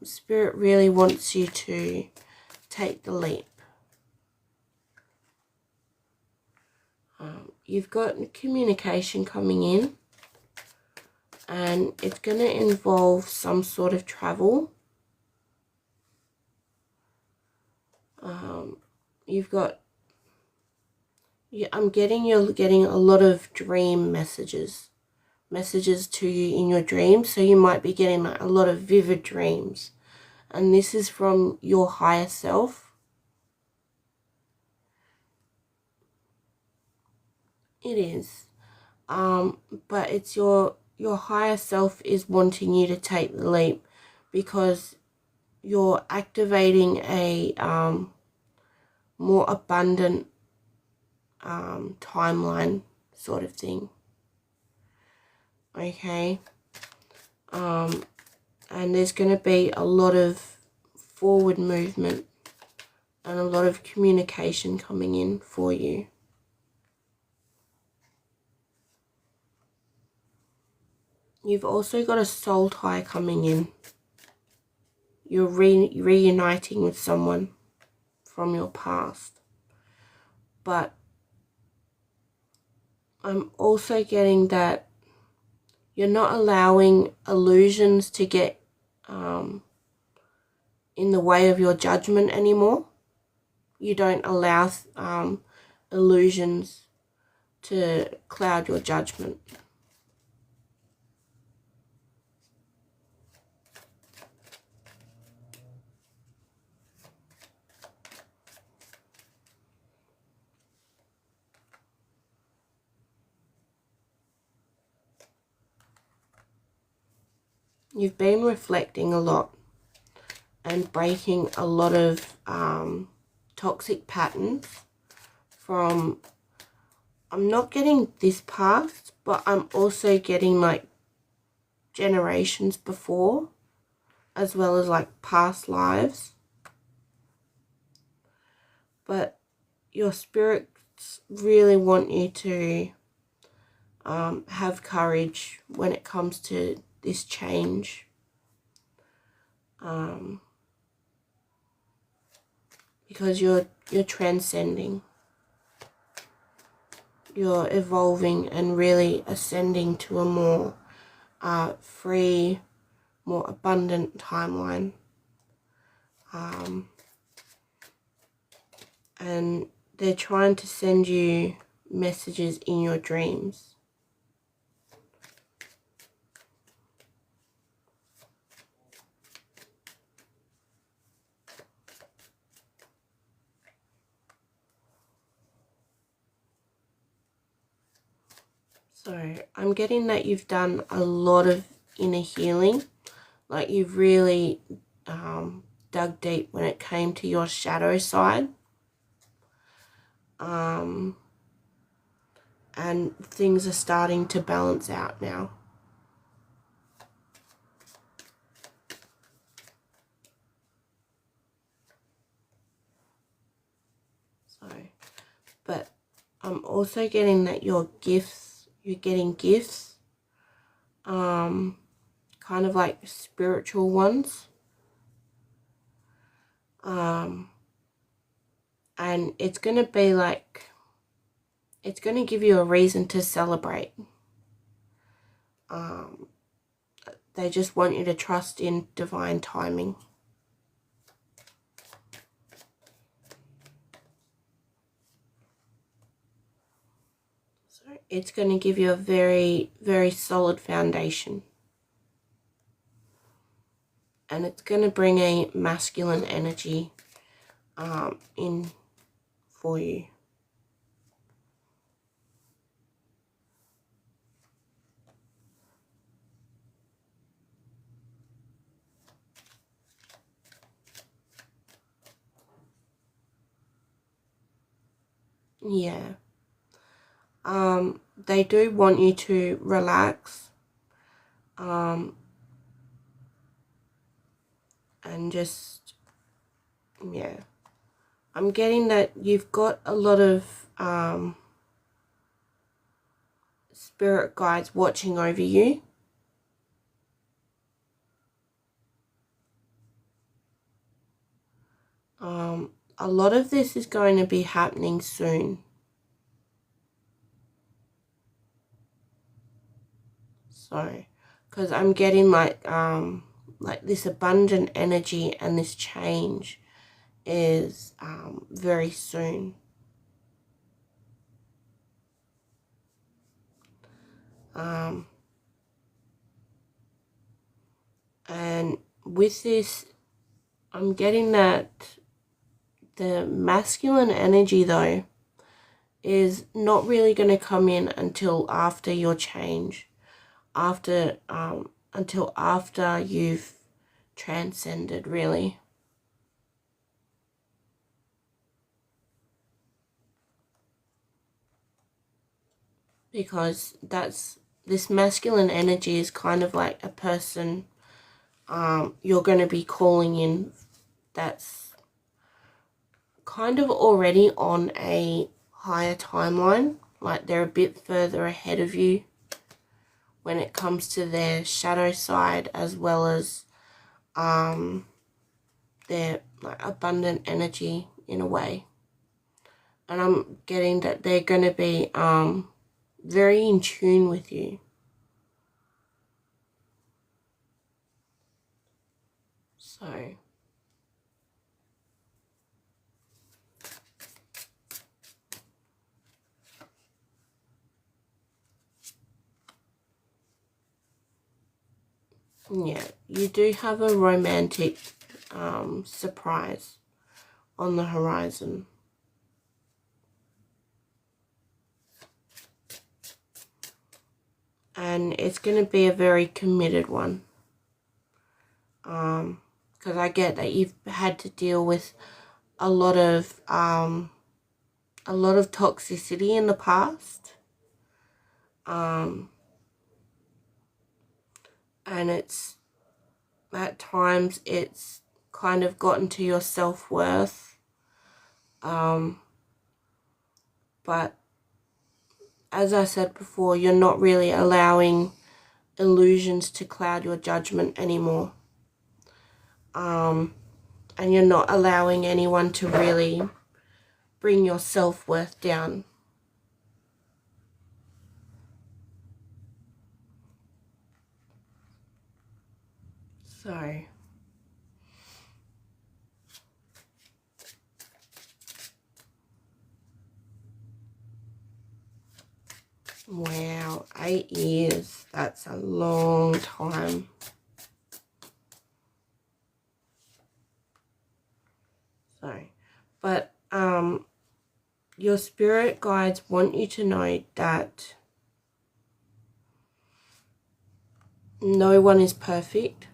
Spirit really wants you to take the leap. You've got communication coming in, and it's going to involve some sort of travel. I'm getting you're getting a lot of dream messages to you in your dreams. So you might be getting like a lot of vivid dreams, and this is from your higher self. It is, but it's your higher self is wanting you to take the leap, because you're activating a more abundant timeline sort of thing. Okay, and there's going to be a lot of forward movement and a lot of communication coming in for you. You've also got a soul tie coming in. You're reuniting with someone from your past. But I'm also getting that you're not allowing illusions to get in the way of your judgment anymore. You don't allow illusions to cloud your judgment. You've been reflecting a lot and breaking a lot of toxic patterns from, I'm not getting this past, but I'm also getting like generations before, as well as like past lives. But your spirits really want you to have courage when it comes to this change. because you're transcending. You're evolving and really ascending to a more free, more abundant timeline. And they're trying to send you messages in your dreams. So I'm getting that you've done a lot of inner healing. Like you've really dug deep when it came to your shadow side. And things are starting to balance out now. So, but I'm also getting that you're getting gifts, kind of like spiritual ones. And it's going to be like, it's going to give you a reason to celebrate. They just want you to trust in divine timing. So it's going to give you a very, very solid foundation. And it's going to bring a masculine energy in for you. Yeah. They do want you to relax. And just, yeah. I'm getting that you've got a lot of spirit guides watching over you. A lot of this is going to be happening soon. So, because I'm getting like this abundant energy and this change is very soon. And with this, I'm getting that the masculine energy, though, is not really going to come in until after your change, until after you've transcended, really. Because this masculine energy is kind of like a person you're going to be calling in that's kind of already on a higher timeline, like they're a bit further ahead of you when it comes to their shadow side, as well as their like abundant energy in a way. And I'm getting that they're going to be very in tune with you. So yeah, you do have a romantic surprise on the horizon. And it's going to be a very committed one. Because I get that you've had to deal with a lot of toxicity in the past. And it's, at times, it's kind of gotten to your self-worth. But as I said before, you're not really allowing illusions to cloud your judgment anymore. and you're not allowing anyone to really bring your self-worth down. So wow, 8 years. That's a long time. Sorry. But your spirit guides want you to know that no one is perfect,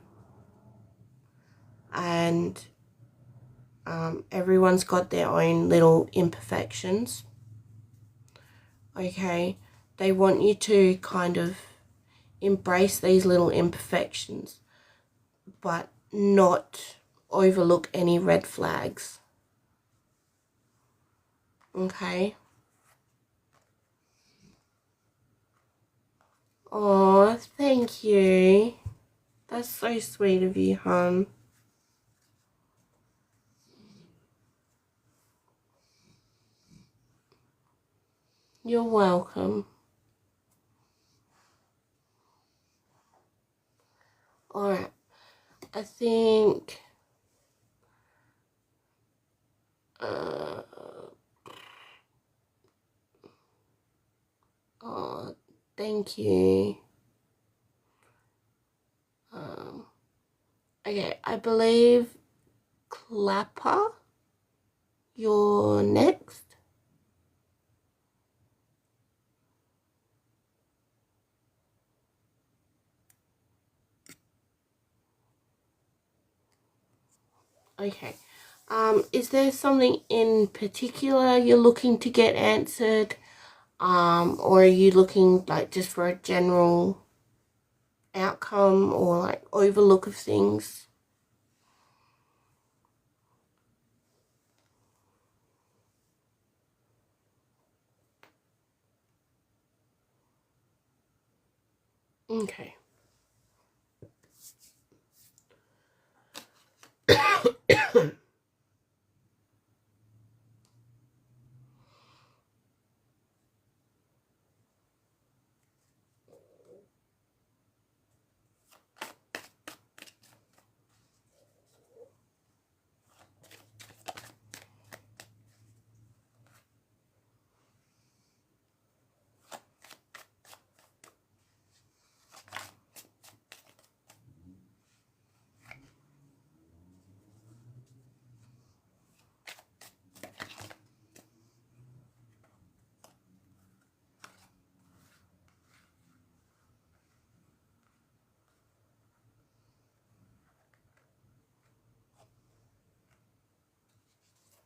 and everyone's got their own little imperfections. Okay, they want you to kind of embrace these little imperfections, but not overlook any red flags. Okay. Oh, thank you. That's so sweet of you, hon. You're welcome. Alright, I think oh, thank you. Okay, I believe Clapper, you're next. Okay. Is there something in particular you're looking to get answered? Or are you looking like just for a general outcome or like overlook of things? Okay.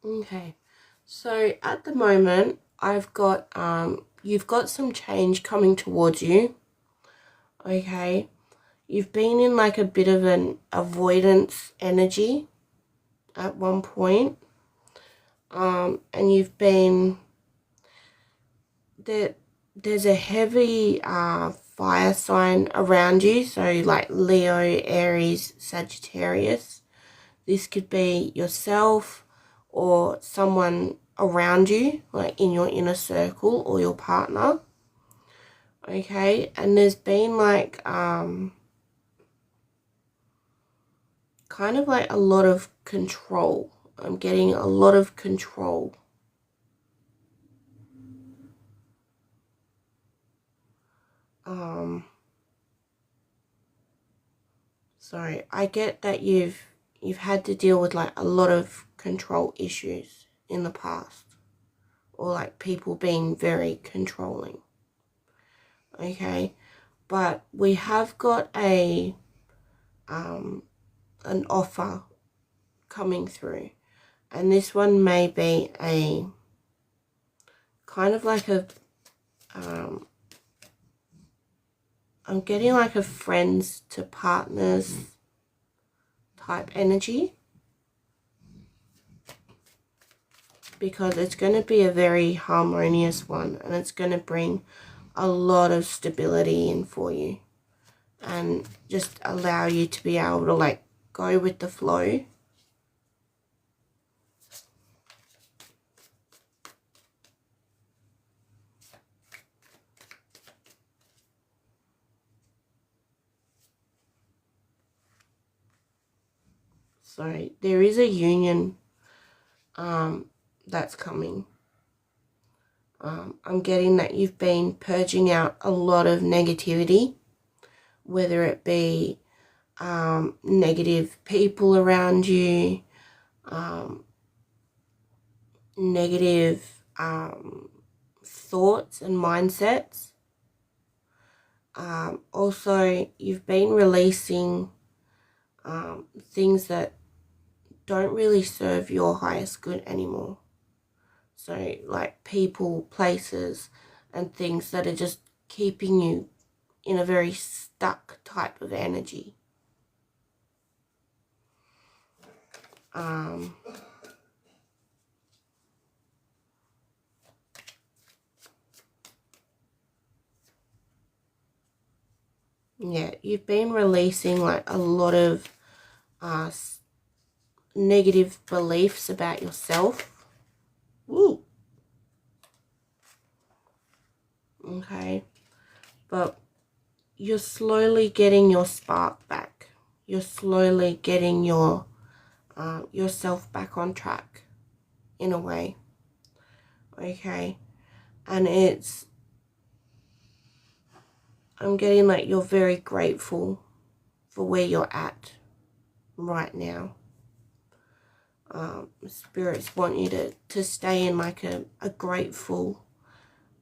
Okay, so at the moment I've got you've got some change coming towards you. Okay, you've been in like a bit of an avoidance energy at one point, and you've been there's a heavy fire sign around you, so like Leo, Aries, Sagittarius. This could be yourself or someone around you, like in your inner circle, or your partner. Okay, and there's been like kind of like a lot of control. I'm getting a lot of control. Sorry, I get that you've had to deal with like a lot of control issues in the past, or like people being very controlling. Okay, but we have got an offer coming through, and this one may be a kind of like a I'm getting like a friends to partners type energy, because it's going to be a very harmonious one, and it's going to bring a lot of stability in for you and just allow you to be able to like go with the flow. So there is a union that's coming. I'm getting that you've been purging out a lot of negativity, whether it be negative people around you, negative thoughts and mindsets. Also, you've been releasing things that don't really serve your highest good anymore. So like people, places, and things that are just keeping you in a very stuck type of energy. Yeah, you've been releasing like a lot of negative beliefs about yourself. Woo. Okay, but you're slowly getting your spark back. You're slowly getting yourself back on track in a way. Okay, and I'm getting like you're very grateful for where you're at right now. Spirits want you to stay in like a grateful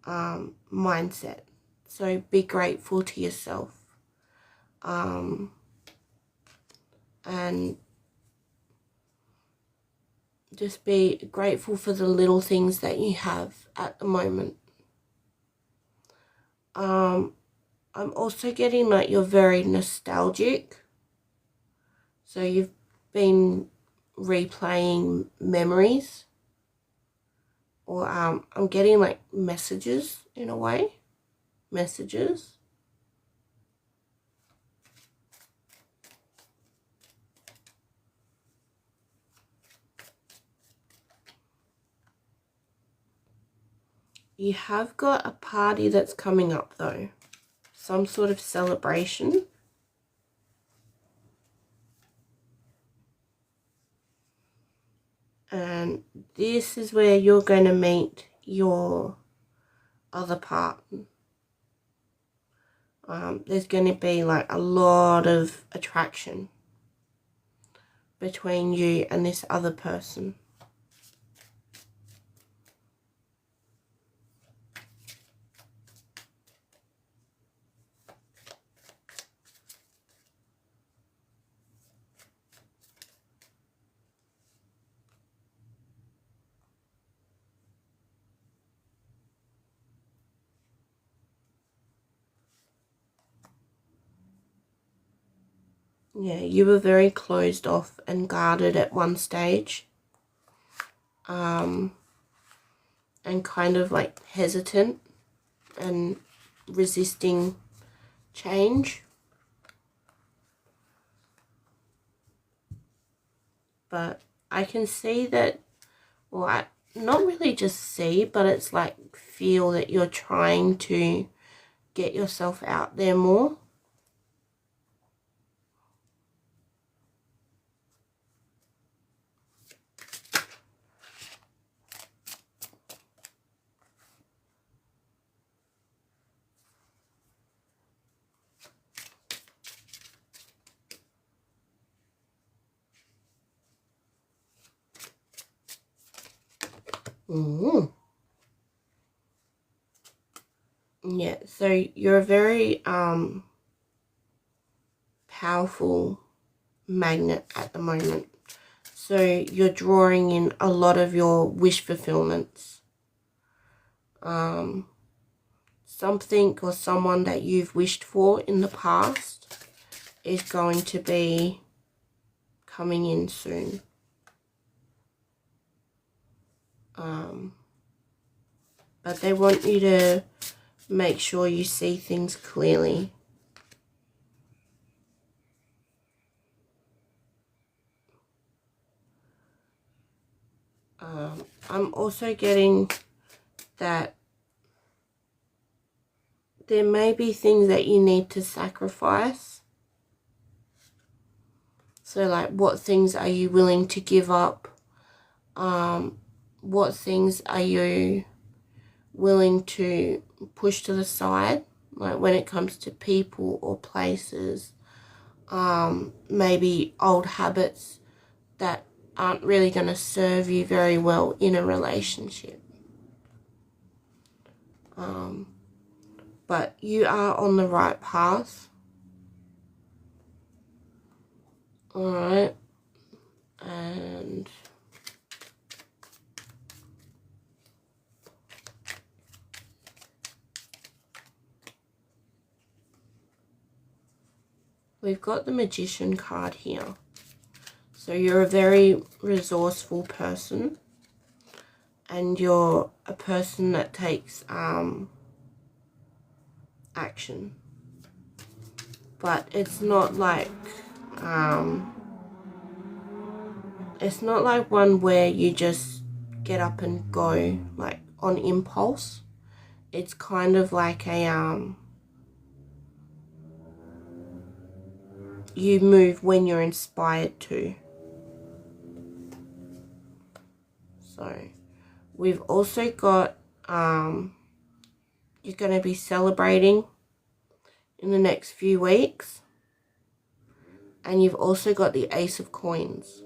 mindset. So be grateful to yourself. And just be grateful for the little things that you have at the moment. I'm also getting like you're very nostalgic. So you've been replaying memories. Or I'm getting like messages in a way. Messages. You have got a party that's coming up though. Some sort of celebration. And this is where you're going to meet your other part. There's going to be like a lot of attraction between you and this other person. Yeah, you were very closed off and guarded at one stage. And kind of like hesitant and resisting change. But I can see that, well, I not really just see, but it's like feel that you're trying to get yourself out there more. Yeah, so you're a very powerful magnet at the moment. So you're drawing in a lot of your wish fulfillments. Something or someone that you've wished for in the past is going to be coming in soon. But they want you to make sure you see things clearly. I'm also getting that there may be things that you need to sacrifice. So like, what things are you willing to give up? What things are you willing to push to the side, like when it comes to people or places, maybe old habits that aren't really going to serve you very well in a relationship. But you are on the right path. Alright. And we've got the Magician card here. So you're a very resourceful person, and you're a person that takes action. But it's not like one where you just get up and go like on impulse. It's kind of like a you move when you're inspired to. So we've also got you're going to be celebrating in the next few weeks, and you've also got the Ace of Coins.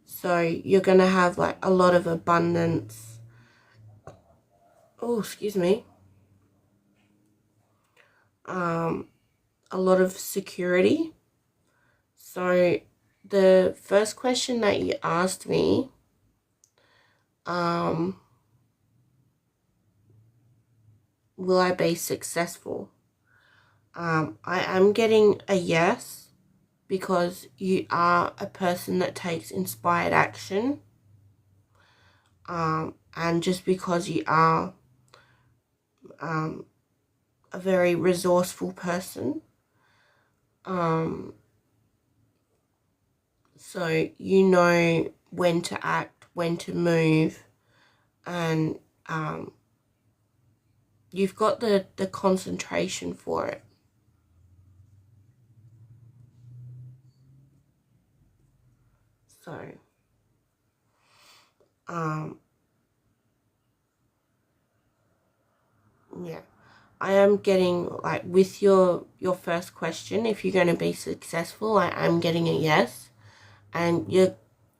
So you're going to have like a lot of abundance. Oh, excuse me. A lot of security. So the first question that you asked me, will I be successful? I am getting a yes, because you are a person that takes inspired action. And just because you are a very resourceful person, so you know when to act, when to move, and you've got the concentration for it. So yeah, I am getting, like, with your first question, if you're going to be successful, I am getting a yes, and you're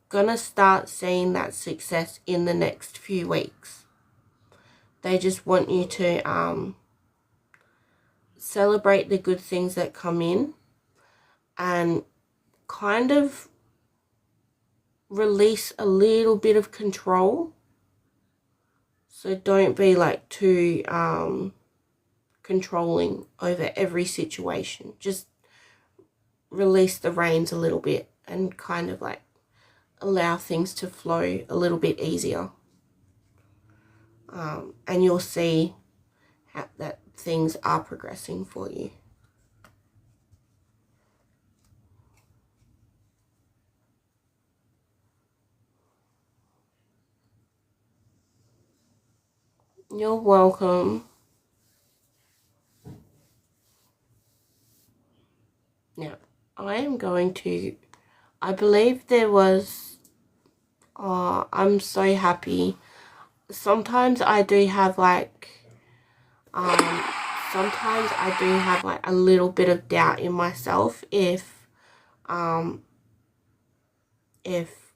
going to start seeing that success in the next few weeks. They just want you to celebrate the good things that come in, and kind of release a little bit of control. So don't be like too controlling over every situation. Just release the reins a little bit and kind of like allow things to flow a little bit easier. And you'll see that things are progressing for you. You're welcome. Now, I am going to, I believe there was, I'm so happy. Sometimes I do have like, sometimes I do have like a little bit of doubt in myself if I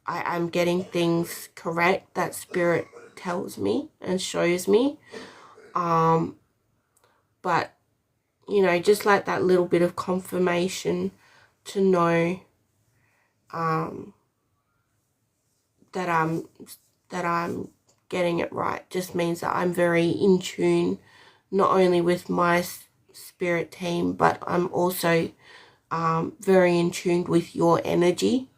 am getting things correct that Spirit tells me and shows me. But, you know, just like that little bit of confirmation to know that I'm getting it right just means that I'm very in tune, not only with my spirit team, but I'm also very in tune with your energy,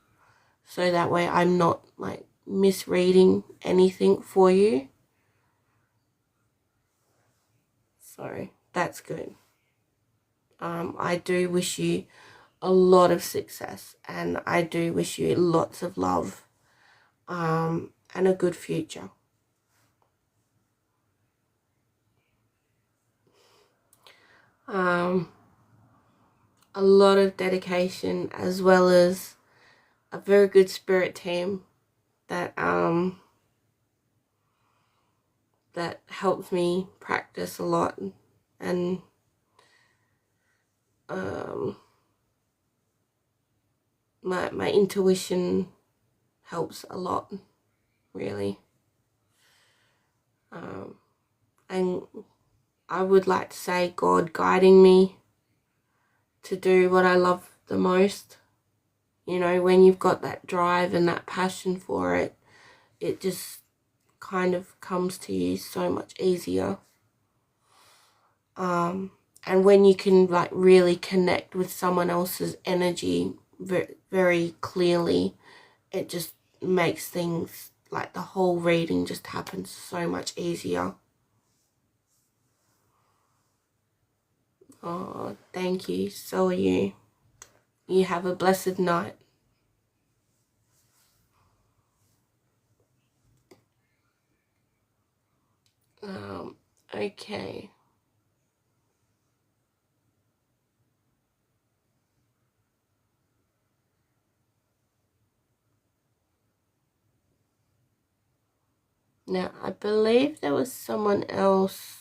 so that way I'm not like misreading anything for you. So that's good. I do wish you a lot of success, and I do wish you lots of love and a good future. A lot of dedication, as well as a very good spirit team that that helps me practice a lot, and my intuition helps a lot, really. And I would like to say God guiding me to do what I love the most. You know, when you've got that drive and that passion for it, it just kind of comes to you so much easier. And when you can like really connect with someone else's energy very clearly, it just makes things, like the whole reading just happens so much easier. Oh, thank you. So are you. You have a blessed night. Okay. Now, I believe there was someone else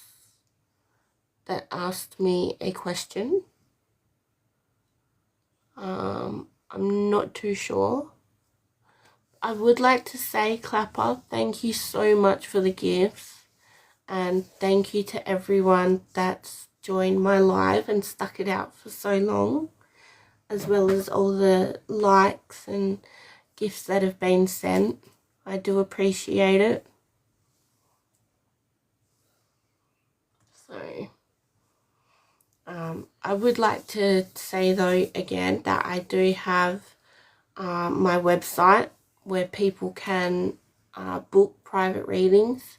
that asked me a question. I'm not too sure. I would like to say, Clapper, thank you so much for the gifts, and thank you to everyone that's joined my live and stuck it out for so long, as well as all the likes and gifts that have been sent. I do appreciate it. So I would like to say though again that I do have my website where people can book private readings.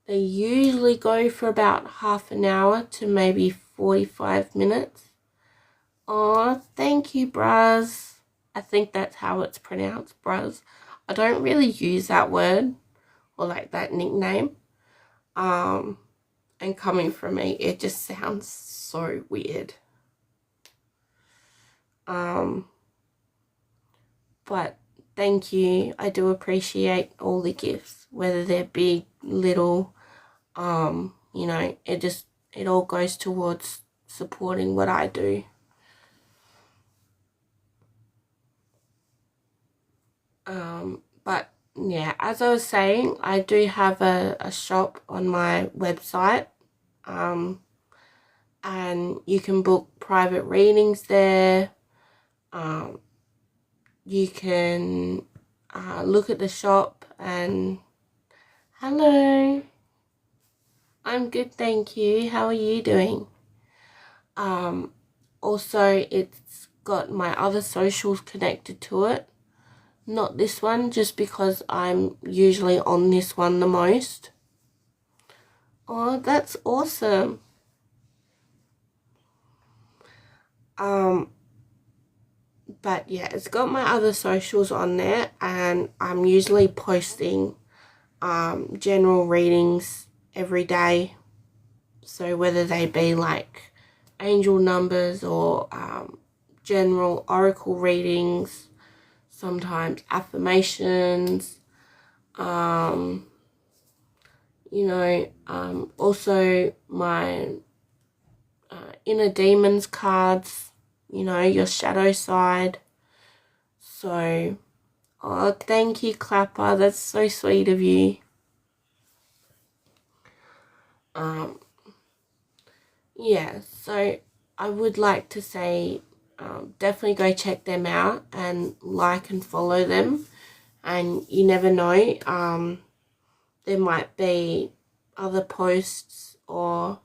They usually go for about half an hour to maybe 45 minutes. Oh, thank you, Braz. I think that's how it's pronounced, Braz. I don't really use that word or like that nickname. And coming from me, it just sounds so weird. But thank you. I do appreciate all the gifts, whether they're big, little, you know, it all goes towards supporting what I do. But yeah, as I was saying, I do have a shop on my website, and you can book private readings there. You can look at the shop and hello, I'm good, thank you. How are you doing? Also, it's got my other socials connected to it. Not this one, just because I'm usually on this one the most. Oh, that's awesome. But yeah, it's got my other socials on there, and I'm usually posting general readings every day. So whether they be like angel numbers or general oracle readings, sometimes affirmations, you know, also my inner demons cards, you know, your shadow side. So, oh, thank you, Clapper. That's so sweet of you. Yeah, so I would like to say definitely go check them out and like and follow them. And you never know, there might be other posts or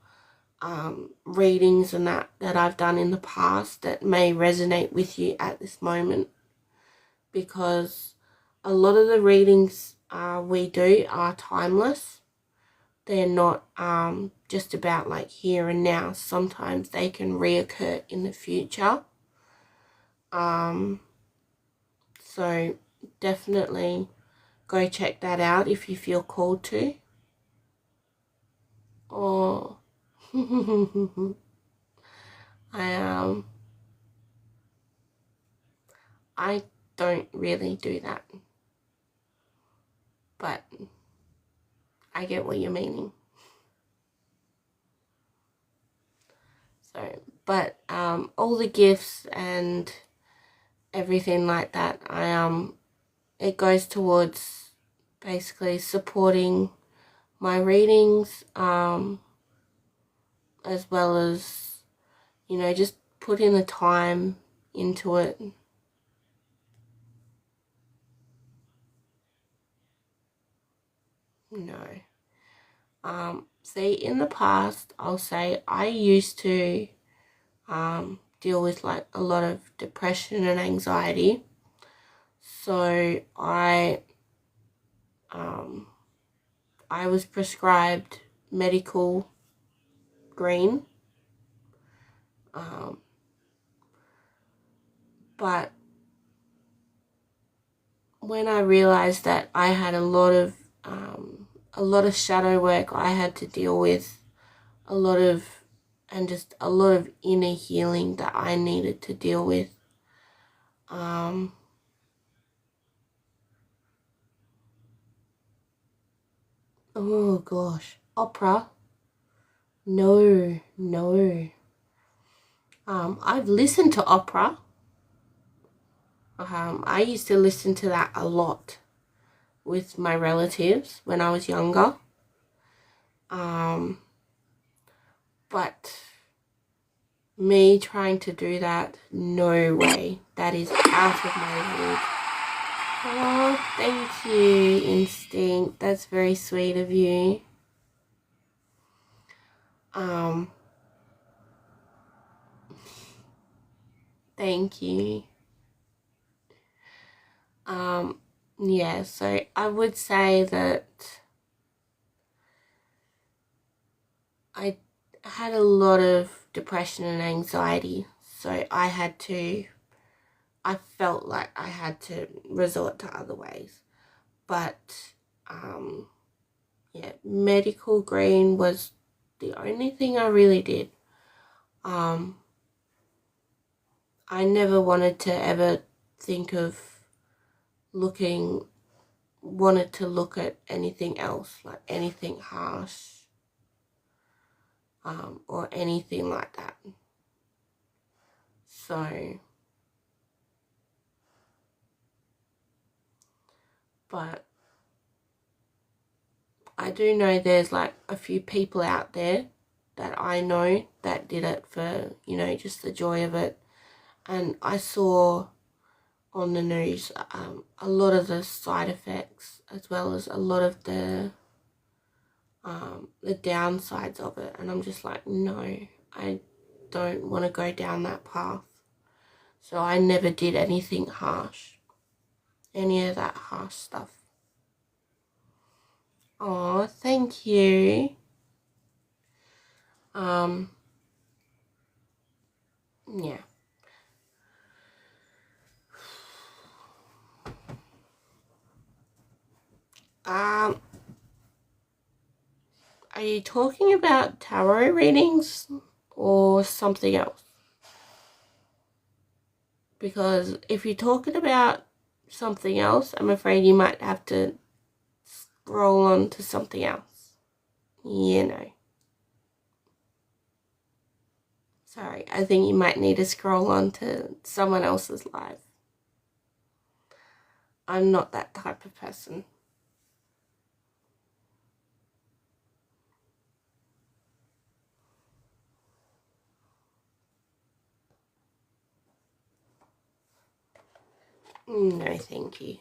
readings and that I've done in the past that may resonate with you at this moment, because a lot of the readings we do are timeless. They're not just about like here and now. Sometimes they can reoccur in the future. So definitely go check that out if you feel called to. Or I don't really do that. But I get what you're meaning. So, but all the gifts and everything like that, it goes towards basically supporting my readings, as well as, you know, just putting the time into it. No. See, in the past, I'll say I used to deal with like a lot of depression and anxiety. So I was prescribed medical green, but when I realized that I had a lot of shadow work I had to deal with, just a lot of inner healing that I needed to deal with. Oh gosh, opera? No. I've listened to opera. I used to listen to that a lot with my relatives when I was younger. But me trying to do that, no way. That is out of my league. Oh, thank you, Instinct. That's very sweet of you. Thank you. Yeah, so I would say that I had a lot of depression and anxiety, so I felt like I had to resort to other ways. But yeah, medical green was the only thing I really did. I never wanted to ever think of wanted to look at anything else, like anything harsh, or anything like that. So, but I do know there's like a few people out there that I know that did it for, you know, just the joy of it. And I saw on the news a lot of the side effects, as well as a lot of the downsides of it, and I'm just like, no, I don't want to go down that path. So I never did anything harsh, any of that harsh stuff. Oh, thank you. Yeah. Are you talking about tarot readings or something else? Because if you're talking about something else, I'm afraid you might have to scroll on to something else. You know. Sorry, I think you might need to scroll on to someone else's live. I'm not that type of person. No, thank you.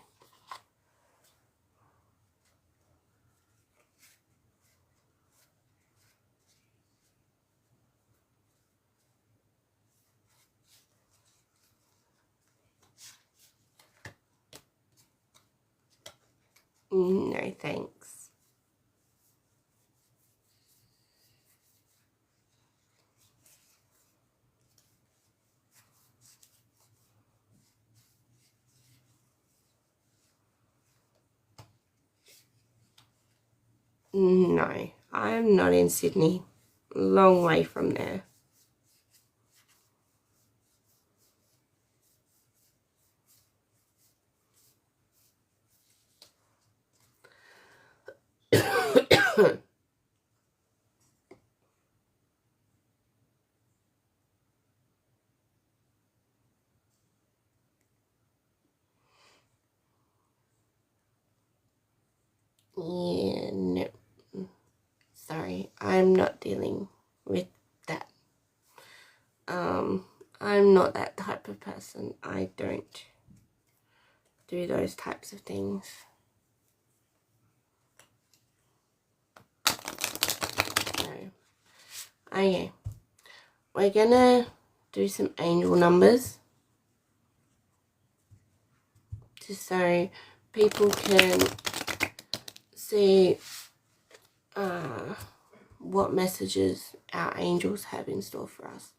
No, thanks. No, I'm not in Sydney. Long way from there. Yeah, no. Sorry, I'm not dealing with that. I'm not that type of person. I don't do those types of things. So, okay. We're gonna do some angel numbers. Just so people can see what messages our angels have in store for us.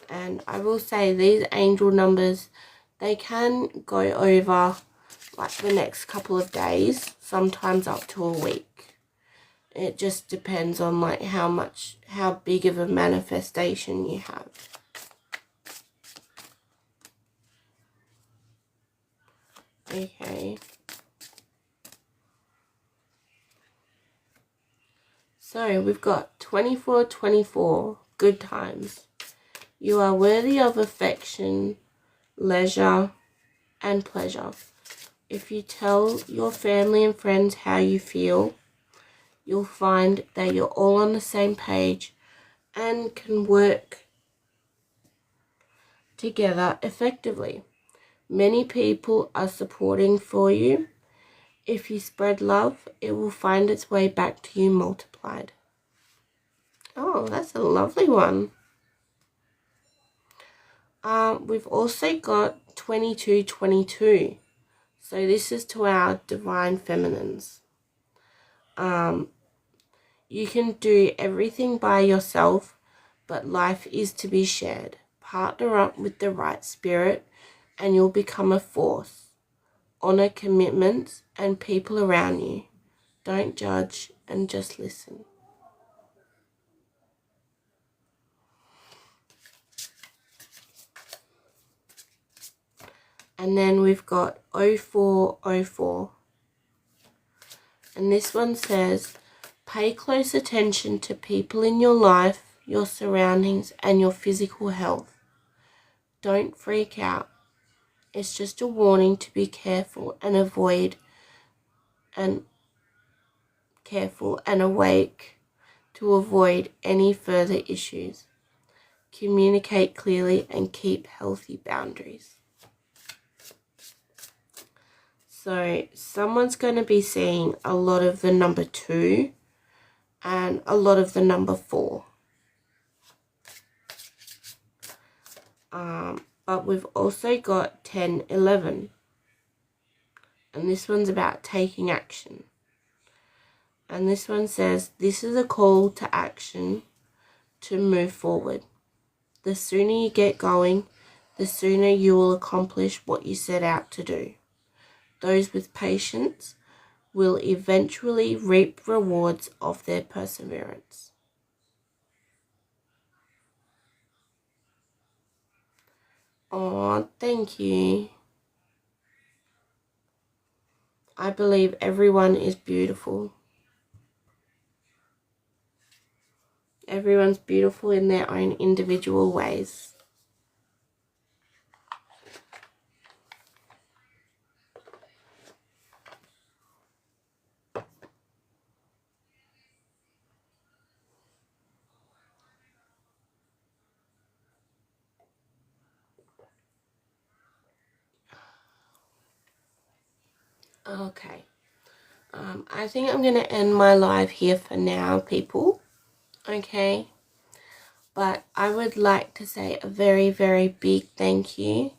And I will say these angel numbers, they can go over like the next couple of days, sometimes up to a week. It just depends on like how big of a manifestation you have. Okay. So we've got 24/24, good times. You are worthy of affection, leisure, and pleasure. If you tell your family and friends how you feel, you'll find that you're all on the same page and can work together effectively. Many people are supporting for you. If you spread love, it will find its way back to you multiplied. Oh, that's a lovely one. We've also got 22/22. So this is to our divine feminines. You can do everything by yourself, but life is to be shared. Partner up with the right spirit and you'll become a force. Honor commitments and people around you. Don't judge and just listen. And then we've got 0404. And this one says, pay close attention to people in your life, your surroundings, and your physical health. Don't freak out. It's just a warning to be careful and awake to avoid any further issues. Communicate clearly and keep healthy boundaries. So someone's going to be seeing a lot of the number 2 and a lot of the number 4. But we've also got 10/11. And this one's about taking action. And this one says, this is a call to action to move forward. The sooner you get going, the sooner you will accomplish what you set out to do. Those with patience will eventually reap rewards of their perseverance. Oh, thank you. I believe everyone is beautiful. Everyone's beautiful in their own individual ways. Okay. I think I'm going to end my live here for now, people. Okay. But I would like to say a very, very big thank you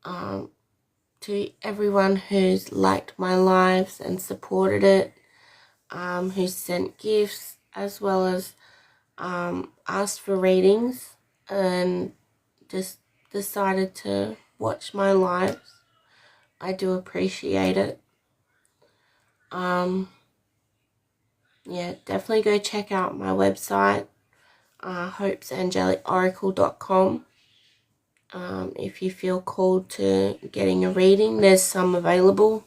to everyone who's liked my lives and supported it, who's sent gifts, as well as asked for readings and just decided to watch my lives. I do appreciate it. Yeah, definitely go check out my website, hopesangelicoracle.com. If you feel called to getting a reading, there's some available.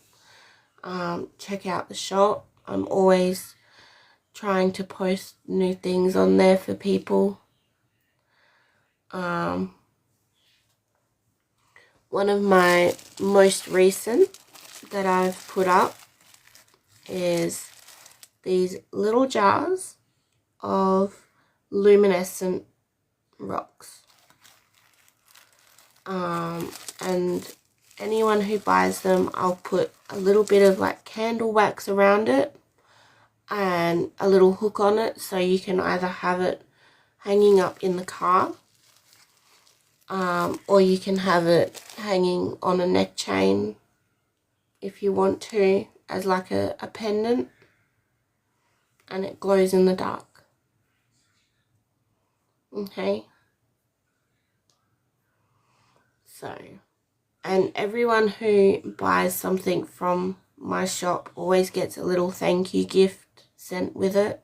Check out the shop. I'm always trying to post new things on there for people. One of my most recent that I've put up is these little jars of luminescent rocks. And anyone who buys them, I'll put a little bit of like candle wax around it and a little hook on it, so you can either have it hanging up in the car, or you can have it hanging on a neck chain if you want to, as like a pendant, and it glows in the dark. Okay, so, and everyone who buys something from my shop always gets a little thank you gift sent with it,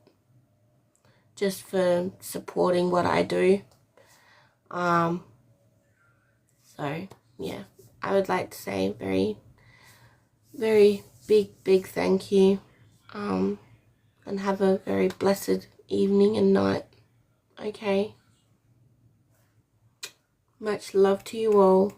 just for supporting what I do. So yeah, I would like to say very, very big thank you, and have a very blessed evening and night. Okay, much love to you all.